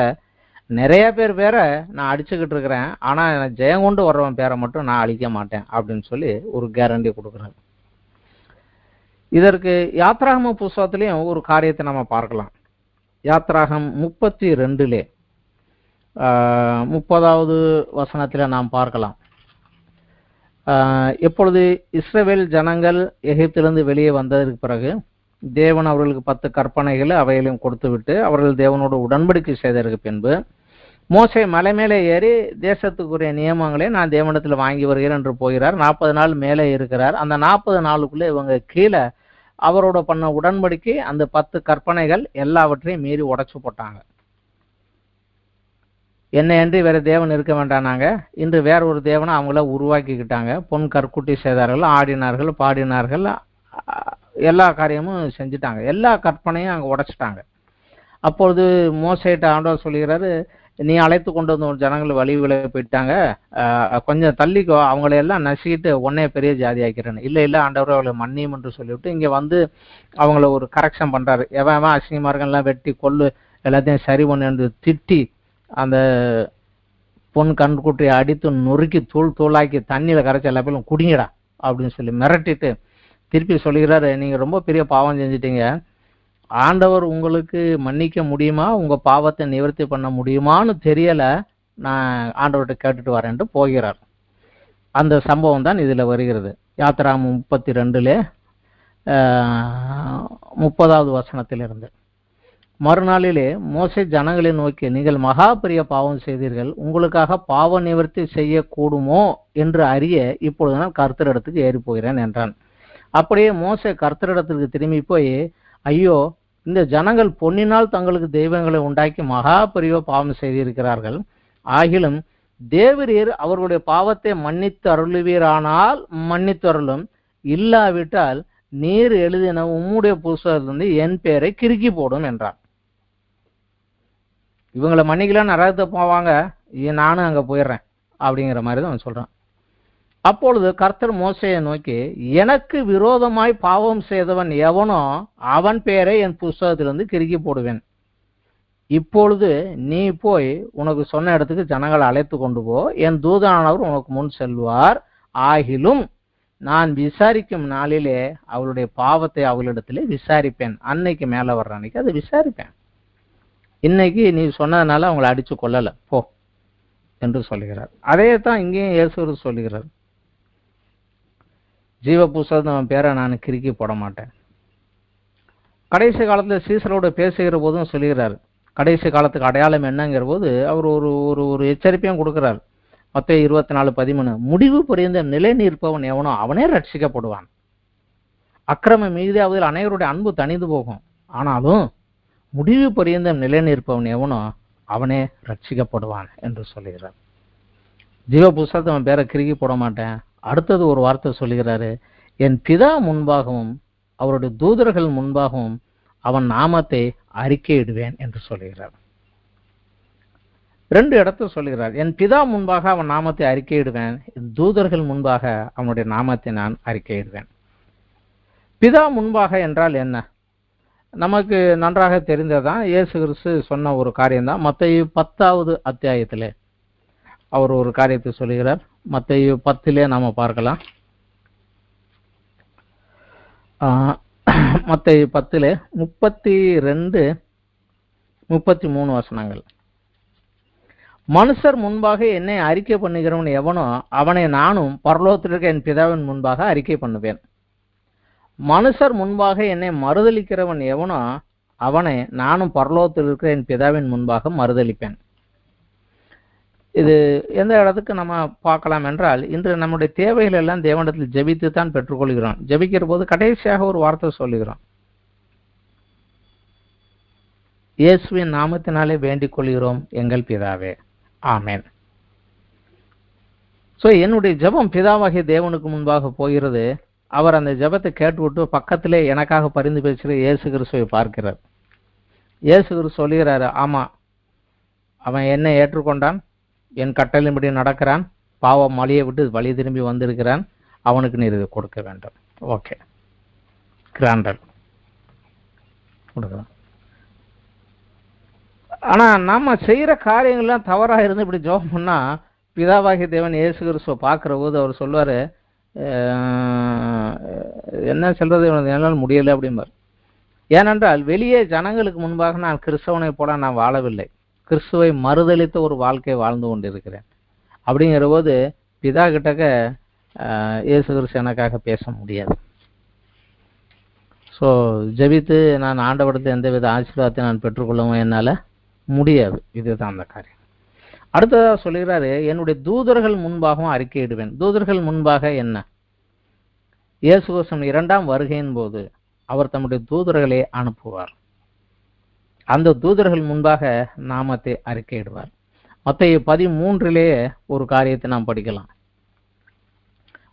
A: நிறைய பேரை நான் அடிச்சுக்கிட்டு இருக்கிறேன், ஆனா ஜெயம் கொண்டு வர்றவன் பேரை மட்டும் நான் அழிக்க மாட்டேன் அப்படின்னு சொல்லி ஒரு கேரண்டி கொடுக்குறாரு. இதற்கு யாத்ராகம புஸ்தகத்திலையும் ஒரு காரியத்தை நம்ம பார்க்கலாம். யாத்ராகம் 32 30வது வசனத்துல நாம் பார்க்கலாம். எப்பொழுது இஸ்ரவேல் ஜனங்கள் எகிப்திலிருந்து வெளியே வந்ததற்கு பிறகு தேவன் அவர்களுக்கு 10 கற்பனைகளை அவைகளையும் கொடுத்து விட்டு அவர்கள் தேவனோடு உடன்படிக்கை செய்ததற்கு பின்பு மோசே மலை மேலே ஏறி தேசத்துக்குரிய நியமங்களை நான் தேவனிடத்தில் வாங்கி வருகிறேன் என்று போகிறார். 40 நாள் மேலே இருக்கிறார். அந்த 40 நாளுக்குள்ளே இவங்க கீழே அவரோட பண்ண உடன்படிக்கை அந்த 10 கற்பனைகள் எல்லாவற்றையும் மீறி உடைச்சு போட்டாங்க. என்ன என்று வேற தேவன் இருக்க வேண்டானாங்க. இன்று வேற ஒரு தேவனை அவங்கள உருவாக்கிக்கிட்டாங்க. பொன் கற்குட்டி செய்தார்கள், ஆடினார்கள், பாடினார்கள், எல்லா காரியமும் செஞ்சுட்டாங்க. எல்லா கற்பனையும் அங்கே உடைச்சிட்டாங்க. அப்பொழுது மோசேட்ட ஆண்டவர் சொல்லுகிறாரு, நீ அழைத்து கொண்டு வந்த ஒரு ஜனங்கள் வழிவுகளை போயிட்டாங்க, கொஞ்சம் தள்ளிக்கோ, அவங்களையெல்லாம் நசிக்கிட்டு உடனே பெரிய ஜாதி ஆக்கிறேன்னு. இல்லை ஆண்டவர் அவளை மன்னியும் என்று சொல்லிவிட்டு இங்கே வந்து அவங்கள ஒரு கரெக்ஷன் பண்ணுறாரு. எவன் அசிங்கமார்கள்லாம் வெட்டி கொள்ளு, எல்லாத்தையும் சரி பண்ணு திட்டி அந்த பொன் கண்குட்டியை அடித்து நொறுக்கி தூளாக்கி தண்ணியில் கரைச்சி எல்லா பேரும் குடிங்கடா அப்படின்னு சொல்லி மிரட்டிட்டு திருப்பி சொல்லுகிறாரு, நீங்கள் ரொம்ப பெரிய பாவம் செஞ்சிட்டீங்க, ஆண்டவர் உங்களுக்கு மன்னிக்க முடியுமா, உங்கள் பாவத்தை நிவர்த்தி பண்ண முடியுமான்னு தெரியலை, நான் ஆண்டவர்கிட்ட கேட்டுட்டு வரேன்ட்டு போகிறார். அந்த சம்பவம் தான் இதில் வருகிறது. யாத்ராகமம் 32 30வது வசனத்திலிருந்து. மறுநாளிலே மோசே ஜனங்களை நோக்கி, நீங்கள் மகா பெரிய பாவம் செய்தீர்கள், உங்களுக்காக பாவ நிவர்த்தி செய்யக்கூடுமோ என்று அறிய இப்பொழுது நான் கர்த்தரிடத்துக்கு ஏறி போகிறேன் என்றான். அப்படியே மோசே கர்த்தரிடத்திற்கு திரும்பி போய், ஐயோ, இந்த ஜனங்கள் பொன்னினால் தங்களுக்கு தெய்வங்களை உண்டாக்கி மகா பெரிய பாவம் செய்திருக்கிறார்கள், ஆகிலும் தேவரீர் அவர்களுடைய பாவத்தை மன்னித்து அருளுவீரானால் மன்னித்து அருளும், இல்லாவிட்டால் நீர் எழுதின உம்முடைய புஸ்தகத்திலிருந்து என் பேரை கிறுக்கி போடும் என்றார். இவங்களை மன்னிக்கலாம், நரகத்தை போவாங்க, நானும் அங்கே போயிடுறேன் அப்படிங்கிற மாதிரி தான் அவன் சொல்கிறான். அப்பொழுது கர்த்தர் மோசேயை நோக்கி, எனக்கு விரோதமாய் பாவம் செய்தவன் எவனோ அவன் பேரை என் புஸ்தகத்திலிருந்து கிறுக்கி போடுவேன். இப்பொழுது நீ போய் உனக்கு சொன்ன இடத்துக்கு ஜனங்களை அழைத்து கொண்டு போ, என் தூதனானவர் உனக்கு முன் செல்வார், ஆகிலும் நான் விசாரிக்கும் நாளிலே அவளுடைய பாவத்தை அவளிடத்திலே விசாரிப்பேன். அன்னைக்கு மேலே வர்ற அன்னைக்கு அதை விசாரிப்பேன். இன்னைக்கு நீ சொன்னதுனால அவங்களை அடிச்சு கொள்ளலை போ என்று சொல்லுகிறார். அதே தான் இங்கேயும் இயேசு சொல்லுகிறார், ஜீவ புஸ்தகம் பேரை நான் கிறுக்கி போட மாட்டேன். கடைசி காலத்தில் சீசரோடு பேசுகிற போதும் சொல்லுகிறார், கடைசி காலத்துக்கு அடையாளம் என்னங்கிற போது அவர் ஒரு ஒரு எச்சரிப்பையும் கொடுக்கிறார். மத்தேயு 24:13, முடிவு புரிந்த நிலை நிற்பவன் எவனோ அவனே ரட்சிக்கப்படுவான். அக்கிரம மீதியாவதில் அனைவருடைய அன்பு தனிந்து போகும், ஆனாலும் முடிவு புரிந்த நிலை நிற்பவன் எவனோ அவனே ரட்சிக்கப்படுவான் என்று சொல்லுகிறார். ஜீவ புஸ்தகத்தை அவன் பேரை கிறுக்கி போட மாட்டேன். அடுத்தது ஒரு வார்த்தை சொல்லுகிறாரு, என் பிதா முன்பாகவும் அவருடைய தூதர்கள் முன்பாகவும் அவன் நாமத்தை அறிக்கையிடுவேன் என்று சொல்லுகிறார். 2 இடத்துல சொல்லுகிறார், என் பிதா முன்பாக அவன் நாமத்தை அறிக்கையிடுவேன், தூதர்கள் முன்பாக அவனுடைய நாமத்தை நான் அறிக்கையிடுவேன். பிதா முன்பாக என்றால் என்ன? நமக்கு நன்றாக தெரிந்ததான், இயேசு கிறிஸ்து சொன்ன ஒரு காரியம்தான். மத்தேயு 10வது அத்தியாயத்திலே அவர் ஒரு காரியத்தை சொல்லுகிறார். மத்தேயு 10 நாம பார்க்கலாம். மத்தேயு 10 32 33 வசனங்கள். மனுஷர் முன்பாக என்னை அறிக்கை பண்ணுகிறவன் எவனோ அவனை நானும் பரலோகத்தில் இருக்க என் பிதாவின் முன்பாக அறிக்கை பண்ணுவேன். மனுஷர் முன்பாக என்னை மறுதலிக்கிறவன் எவனோ அவனை நானும் பரலோகத்தில் இருக்கிற என் பிதாவின் முன்பாக மறுதலிப்பேன். இது எந்த இடத்துக்கு நம்ம பார்க்கலாம் என்றால், இன்று நம்முடைய தேவைகள் எல்லாம் தேவனிடத்தில் ஜெபித்து தான் பெற்றுக்கொள்கிறோம். ஜெபிக்கிற போது கடைசியாக ஒரு வார்த்தை சொல்லுகிறோம், இயேசுவின் நாமத்தினாலே வேண்டிக் கொள்கிறோம் எங்கள் பிதாவே, ஆமென். ஸோ என்னுடைய ஜெபம் பிதாவாகிய தேவனுக்கு முன்பாக போகிறது. அவர் அந்த ஜெபத்தை கேட்டுவிட்டு பக்கத்திலே எனக்காக பரிந்து பேசுகிற இயேசு கிறிஸ்துவை பார்க்கிறார். இயேசு கிறிஸ்து சொல்லுகிறாரு, ஆமா, அவன் என்னை ஏற்றுக்கொண்டான், என் கட்டளையின்படி நடக்கிறான், பாவம் மலையை விட்டு வழி திரும்பி வந்திருக்கிறான், அவனுக்கு நீர் இதை கொடுக்க வேண்டும். ஓகே, கிராண்டர். கொடுக்குறோம். ஆனா நாம செய்யற காரியங்கள்லாம் தவறா இருந்து இப்படி ஜெபம் பண்ணா பிதாவாகிய தேவன் இயேசு கிறிஸ்துவை பார்க்கிற போது அவர் சொல்வாரு, என்ன சொல்றது, என்னால் முடியலை அப்படிம்பார். ஏனென்றால் வெளியே ஜனங்களுக்கு முன்பாக நான் கிறிஸ்தவனை போல நான் வாழவில்லை, கிறிஸ்துவை மறுதலித்த ஒரு வாழ்க்கை வாழ்ந்து கொண்டிருக்கிறேன். அப்படிங்கிற போது பிதா கிட்டக்க இயேசு கிறிஸ்து எனக்காக பேச முடியாது. ஸோ ஜெபித்து நான் ஆண்டவரத்தை எந்தவித ஆசீர்வாதத்தை நான் பெற்றுக்கொள்ளவும் என்னால் முடியாது. இதுதான் அந்த காரியம். அடுத்ததாக சொல்லுகிறாரு, என்னுடைய தூதர்கள் முன்பாகவும் அறிக்கையிடுவேன். தூதர்கள் முன்பாக என்ன? இயேசு கிறிஸ்து 2ஆம் வருகையின் போது அவர் தம்முடைய தூதர்களை அனுப்புவார். அந்த தூதர்கள் முன்பாக நாமத்தை அறிக்கையிடுவார். மத்தேயு 13 ஒரு காரியத்தை நாம் படிக்கலாம்.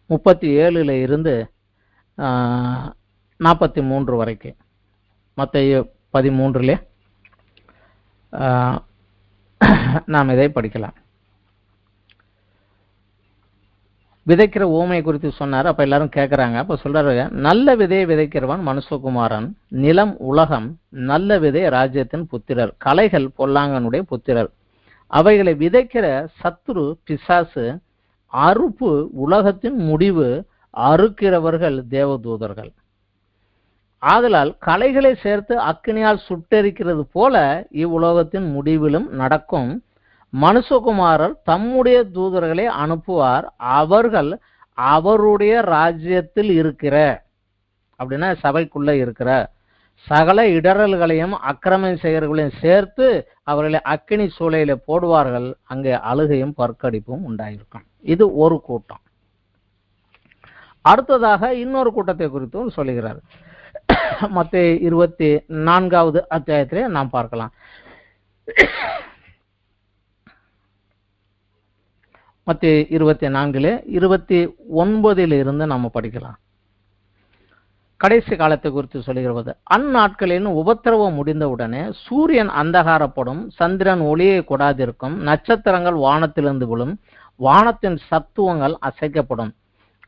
A: 37 இருந்து 43 வரைக்கும். மத்தேயு 13 நாம் இதை படிக்கலாம். விதைக்கிற ஊமை குறித்து சொன்னார். அப்ப எல்லாரும் கேட்கிறாங்க. அப்ப சொல்றாரு, நல்ல விதையை விதைக்கிறவன் மனுஷகுமாரன், நிலம் உலகம், நல்ல விதை ராஜ்யத்தின் புத்திரர், கலைகள் பொல்லாங்கனுடைய புத்திரர், அவைகளை விதைக்கிற சத்துரு பிசாசு, அறுப்பு உலகத்தின் முடிவு, அறுக்கிறவர்கள் தேவதூதர்கள். ஆதலால் கலைகளை சேர்த்து அக்கினியால் சுட்டெரிக்கிறது போல இவ்வுலகத்தின் முடிவிலும் நடக்கும். மனுஷகுமாரர் தம்முடைய தூதர்களை அனுப்புவார், அவர்கள் அவருடைய ராஜ்யத்தில் இருக்கிற, அப்படின்னா சபைக்குள்ள இருக்கிற சகல இடரல்களையும் அக்கிரமம் செய்கிறவர்களையும் சேர்த்து அவர்களை அக்கினி சூளையில போடுவார்கள், அங்கே அழுகையும் பற்கடிப்பும் உண்டாயிருக்கும். இது ஒரு கூட்டம். அடுத்ததாக இன்னொரு கூட்டத்தை குறித்தும் சொல்லுகிறார். மத்தேயு 24வது அத்தியாயத்திலே நாம் பார்க்கலாம். மத்தேயு 24:29 இருந்து நாம படிக்கலாம். கடைசி காலத்தை குறித்து சொல்லுகிறது, அந்நாட்களின் உபத்திரவம் முடிந்தவுடனே சூரியன் அந்தகாரப்படும், சந்திரன் ஒளியை கொடாதிருக்கும், நட்சத்திரங்கள் வானத்திலிருந்து விழும், வானத்தின் சத்துவங்கள் அசைக்கப்படும்.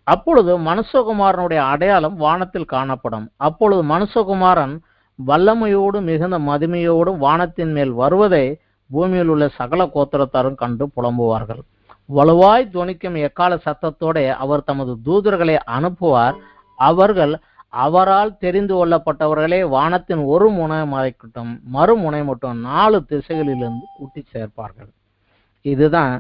A: அப்பொழுது மனுஷகுமாரனுடைய அடையாளம் வானத்தில் காணப்படும். அப்பொழுது மனுஷகுமாரன் வல்லமையோடு மிகுந்த மகிமையோடு வானத்தின் மேல் வருவதை பூமியில் உள்ள சகல கோத்திரத்தாரும் கண்டு புலம்புவார்கள். வலுவாய் துணிக்கும் எக்கால சத்தத்தோட அவர் தமது தூதர்களை அனுப்புவார். அவர்கள் அவரால் தெரிந்து கொள்ளப்பட்டவர்களே வானத்தின் ஒரு முனை மறைக்கட்டும் மறுமுனை மட்டும் 4 திசைகளிலிருந்து கூட்டி சேர்ப்பார்கள். இதுதான்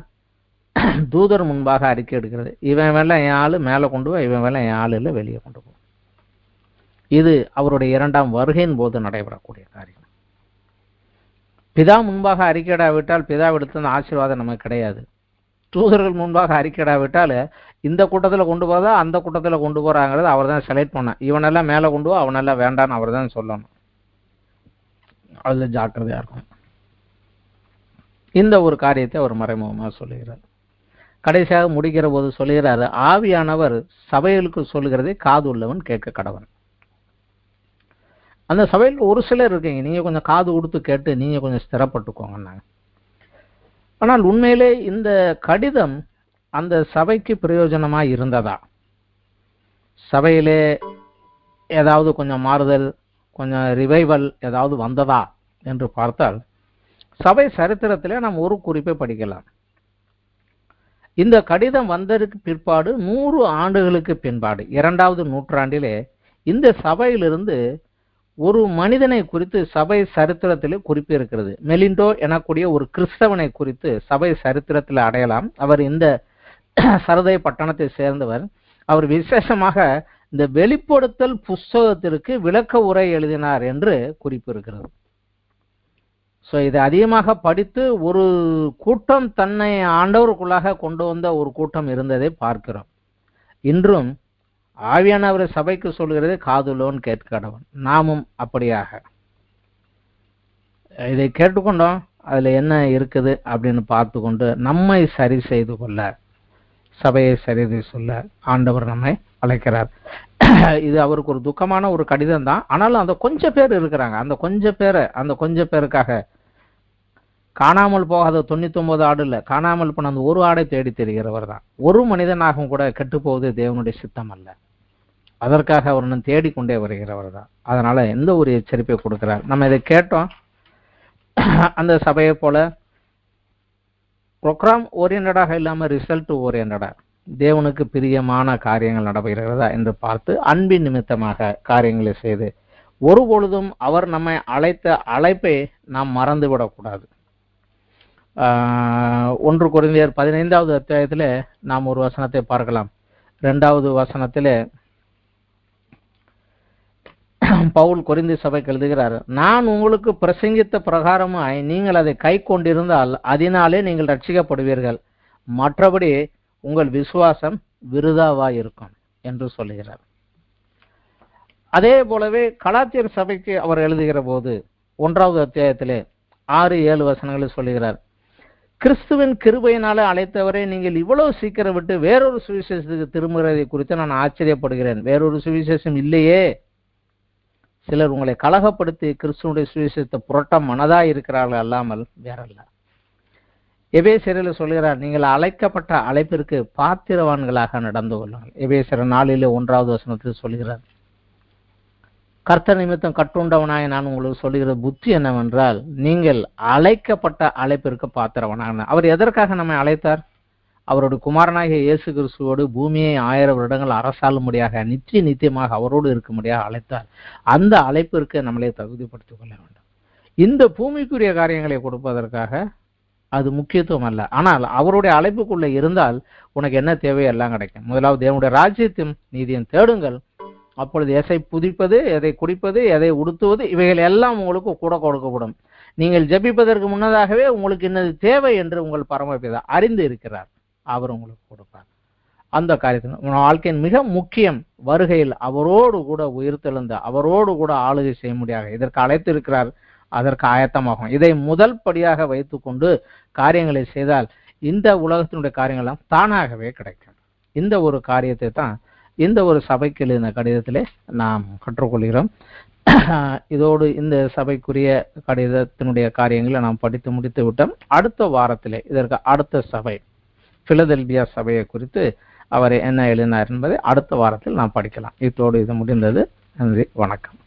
A: தூதர் முன்பாக அறிக்கை எடுக்கிறது. இவன் வேலை என் ஆளு மேலே கொண்டு போ, இவன் வேலை என் ஆளு இல்லை வெளியே கொண்டு போ. இது அவருடைய 2ஆம் வருகையின் போது நடைபெறக்கூடிய காரியம். பிதா முன்பாக அறிக்கையிடாவிட்டால் பிதாவிடத்தின் ஆசீர்வாதம் நமக்கு கிடையாது. தூதர்கள் முன்பாக அறிக்கையிடாவிட்டால் இந்த கூட்டத்தில் கொண்டு போதா அந்த கூட்டத்தில் கொண்டு போறாங்கிறது அவர் தான் செலக்ட் பண்ண. இவனெல்லாம் மேலே கொண்டு போ, அவனெல்லாம் வேண்டான்னு அவர் தான் சொல்லணும். அதுல ஜாக்கிரதையா இருக்கும். இந்த ஒரு காரியத்தை அவர் மறைமுகமாக சொல்லுகிறார். கடைசியாக முடிக்கிற போது சொல்லுகிறாரு, ஆவியானவர் சபைகளுக்கு சொல்லுகிறதை காது உள்ளவன் கேட்க கடவன். அந்த சபையில் ஒரு சிலர் இருக்கீங்க, நீங்க கொஞ்சம் காது கொடுத்து கேட்டு நீங்க கொஞ்சம் ஸ்திரப்பட்டுக்கோங்க. ஆனால் உண்மையிலே இந்த கடிதம் அந்த சபைக்கு பிரயோஜனமா இருந்ததா? சபையிலே ஏதாவது கொஞ்சம் மாறுதல், கொஞ்சம் ரிவைவல் ஏதாவது வந்ததா என்று பார்த்தால் சபை சரித்திரத்திலே நாம் ஒரு குறிப்பை படிக்கலாம். இந்த கடிதம் வந்ததற்கு பிற்பாடு 100 ஆண்டுகளுக்கு பின்பாடு 2வது நூற்றாண்டிலே இந்த சபையிலிருந்து ஒரு மனிதனை குறித்து சபை சரித்திரத்திலே குறிப்பு இருக்கிறது. மெலிண்டோ எனக்கூடிய ஒரு கிறிஸ்தவனை குறித்து சபை சரித்திரத்தில் அடையலாம். அவர் இந்த சரதை பட்டணத்தை சேர்ந்தவர். அவர் விசேஷமாக இந்த வெளிப்படுத்தல் புஸ்தகத்திற்கு விளக்க உரை எழுதினார் என்று குறிப்பு இருக்கிறது. ஸோ இதை அதிகமாக படித்து ஒரு கூட்டம் தன்னை ஆண்டவருக்குள்ளாக கொண்டு வந்த ஒரு கூட்டம் இருந்ததை பார்க்கிறோம். இன்றும் ஆவியானவர் சபைக்கு சொல்கிறது காதுலோன் கேட்கடவன். நாமும் அப்படியாக இதை கேட்டுக்கொண்டோம், அதுல என்ன இருக்குது அப்படின்னு பார்த்து கொண்டு நம்மை சரி செய்து கொள்ள, சபையை சரி சொல்ல ஆண்டவர் நம்மை அழைக்கிறார். இது அவருக்கு ஒரு துக்கமான ஒரு கடிதம் தான். ஆனாலும் அந்த கொஞ்சம் பேர் இருக்கிறாங்க, அந்த கொஞ்ச பேருக்காக காணாமல் போகாத 99 ஆடு இல்லை, காணாமல் போன அந்த ஒரு ஆடை தேடி தெரிகிறவர் தான். ஒரு மனிதனாகவும் கூட கெட்டு போவது தேவனுடைய சித்தம் அல்ல. அதற்காக அவர் இன்னும் தேடிக்கொண்டே வருகிறவர் தான். அதனால எந்த ஒரு எச்சரிப்பை கொடுக்கிறார். நம்ம இதை கேட்டோம். அந்த சபையை போல ப்ரோக்ராம் ஓரியன்டாக இல்லாம ரிசல்ட் ஓரியன்டா தேவனுக்கு பிரியமான காரியங்கள் நடைபெறுகிறதா என்று பார்த்து அன்பின் நிமித்தமாக காரியங்களை செய்து ஒருபொழுதும் அவர் நம்மை அழைத்த அழைப்பை நாம் மறந்து விடக்கூடாது. 1 கொரிந்தியர் 15வது அத்தியாயத்தில் நாம் ஒரு வசனத்தை பார்க்கலாம். 2வது வசனத்தில் பவுல் கொரிந்தி சபைக்கு எழுதுகிறார், நான் உங்களுக்கு பிரசங்கித்த பிரகாரமாய் நீங்கள் அதை கை கொண்டிருந்தால் அதனாலே நீங்கள் ரட்சிக்கப்படுவீர்கள், மற்றபடி உங்கள் விசுவாசம் விருதாவாய் இருக்கும் என்று சொல்லுகிறார். அதே போலவே கலாத்தியர் சபைக்கு அவர் எழுதுகிற போது 1வது அத்தியாயத்திலே 6-7 வசனங்களில் சொல்லுகிறார், கிறிஸ்துவின் கிருபையினாலே அழைத்தவரை நீங்கள் இவ்வளவு சீக்கிரம் விட்டு வேறொரு சுவிசேஷத்துக்கு திரும்புகிறதை குறித்து நான் ஆச்சரியப்படுகிறேன். வேறொரு சுவிசேஷம் இல்லையே. சிலர் உங்களை கலகப்படுத்தி கிறிஸ்துவனுடைய சுவிசேஷத்தை புரட்ட மனதாய் இருக்கிறார்கள், அல்லாமல் வேறல்ல. எபேசியரில் சொல்கிறார், நீங்கள் அழைக்கப்பட்ட அழைப்பிற்கு பாத்திரவான்களாக நடந்து கொள்ளுங்கள். எபேசியர் 4:1வது வசனத்தில் சொல்கிறார், கர்த்தர் நிமித்தம் கட்டுண்டவனாய் நான் உங்களுக்கு சொல்லுகிற புத்தி என்னவென்றால் நீங்கள் அழைக்கப்பட்ட அழைப்பிற்கு பாத்திரவனாக. அவர் எதற்காக நம்மை அழைத்தார்? அவருடைய குமாரனாகிய இயேசு கிறிஸ்துவோடு பூமியை 1000 வருடங்கள் அரசாளும்படியாக நித்தியமாக அவரோடு இருக்கும்படியாக அழைத்தார். அந்த அழைப்பிற்கு நம்மளே தகுதிப்படுத்திக் கொள்ள வேண்டும். இந்த பூமிக்குரிய காரியங்களை கொடுப்பதற்காக அது முக்கியத்துவம் அல்ல. ஆனால் அவருடைய அழைப்புக்குள்ள இருந்தால் உனக்கு என்ன தேவையோ எல்லாம் கிடைக்கும். முதலாவது தேவனுடைய ராஜ்யத்தையும் நீதியும் தேடுங்கள், அப்பொழுது எதை புதிப்பது, எதை குடிப்பது, எதை உடுத்துவது, இவைகள் எல்லாம் உங்களுக்கு கூட கொடுக்கப்படும். நீங்கள் ஜெபிப்பதற்கு முன்னதாகவே உங்களுக்கு என்னது தேவை என்று உங்கள் பரமபிதா அறிந்து இருக்கிறார். அவர் உங்களுக்கு கொடுப்பார். அந்த காரியத்தில் உங்கள் வாழ்க்கையின் மிக முக்கியம் வருகையில் அவரோடு கூட உயிர்த்தெழுந்த அவரோடு கூட ஆளுகை செய்ய முடியாது. இதற்கு அழைத்து இருக்கிறார், அதற்கு ஆயத்தமாகும். இதை முதல் படியாக வைத்துக்கொண்டு காரியங்களை செய்தால் இந்த உலகத்தினுடைய காரியங்கள்லாம் தானாகவே கிடைக்கும். இந்த ஒரு காரியத்தை தான் இந்த ஒரு சபைக்கு எழுதின கடிதத்திலே நாம் கற்றுக்கொள்கிறோம். இதோடு இந்த சபைக்குரிய கடிதத்தினுடைய காரியங்களை நாம் படித்து முடித்து விட்டோம். அடுத்த வாரத்திலே இதற்கு அடுத்த சபை பிலதெல்பியா சபையை குறித்து அவர் என்ன எழுதினார் என்பதை அடுத்த வாரத்தில் நாம் படிக்கலாம். இதோடு இது முடிந்தது. நன்றி, வணக்கம்.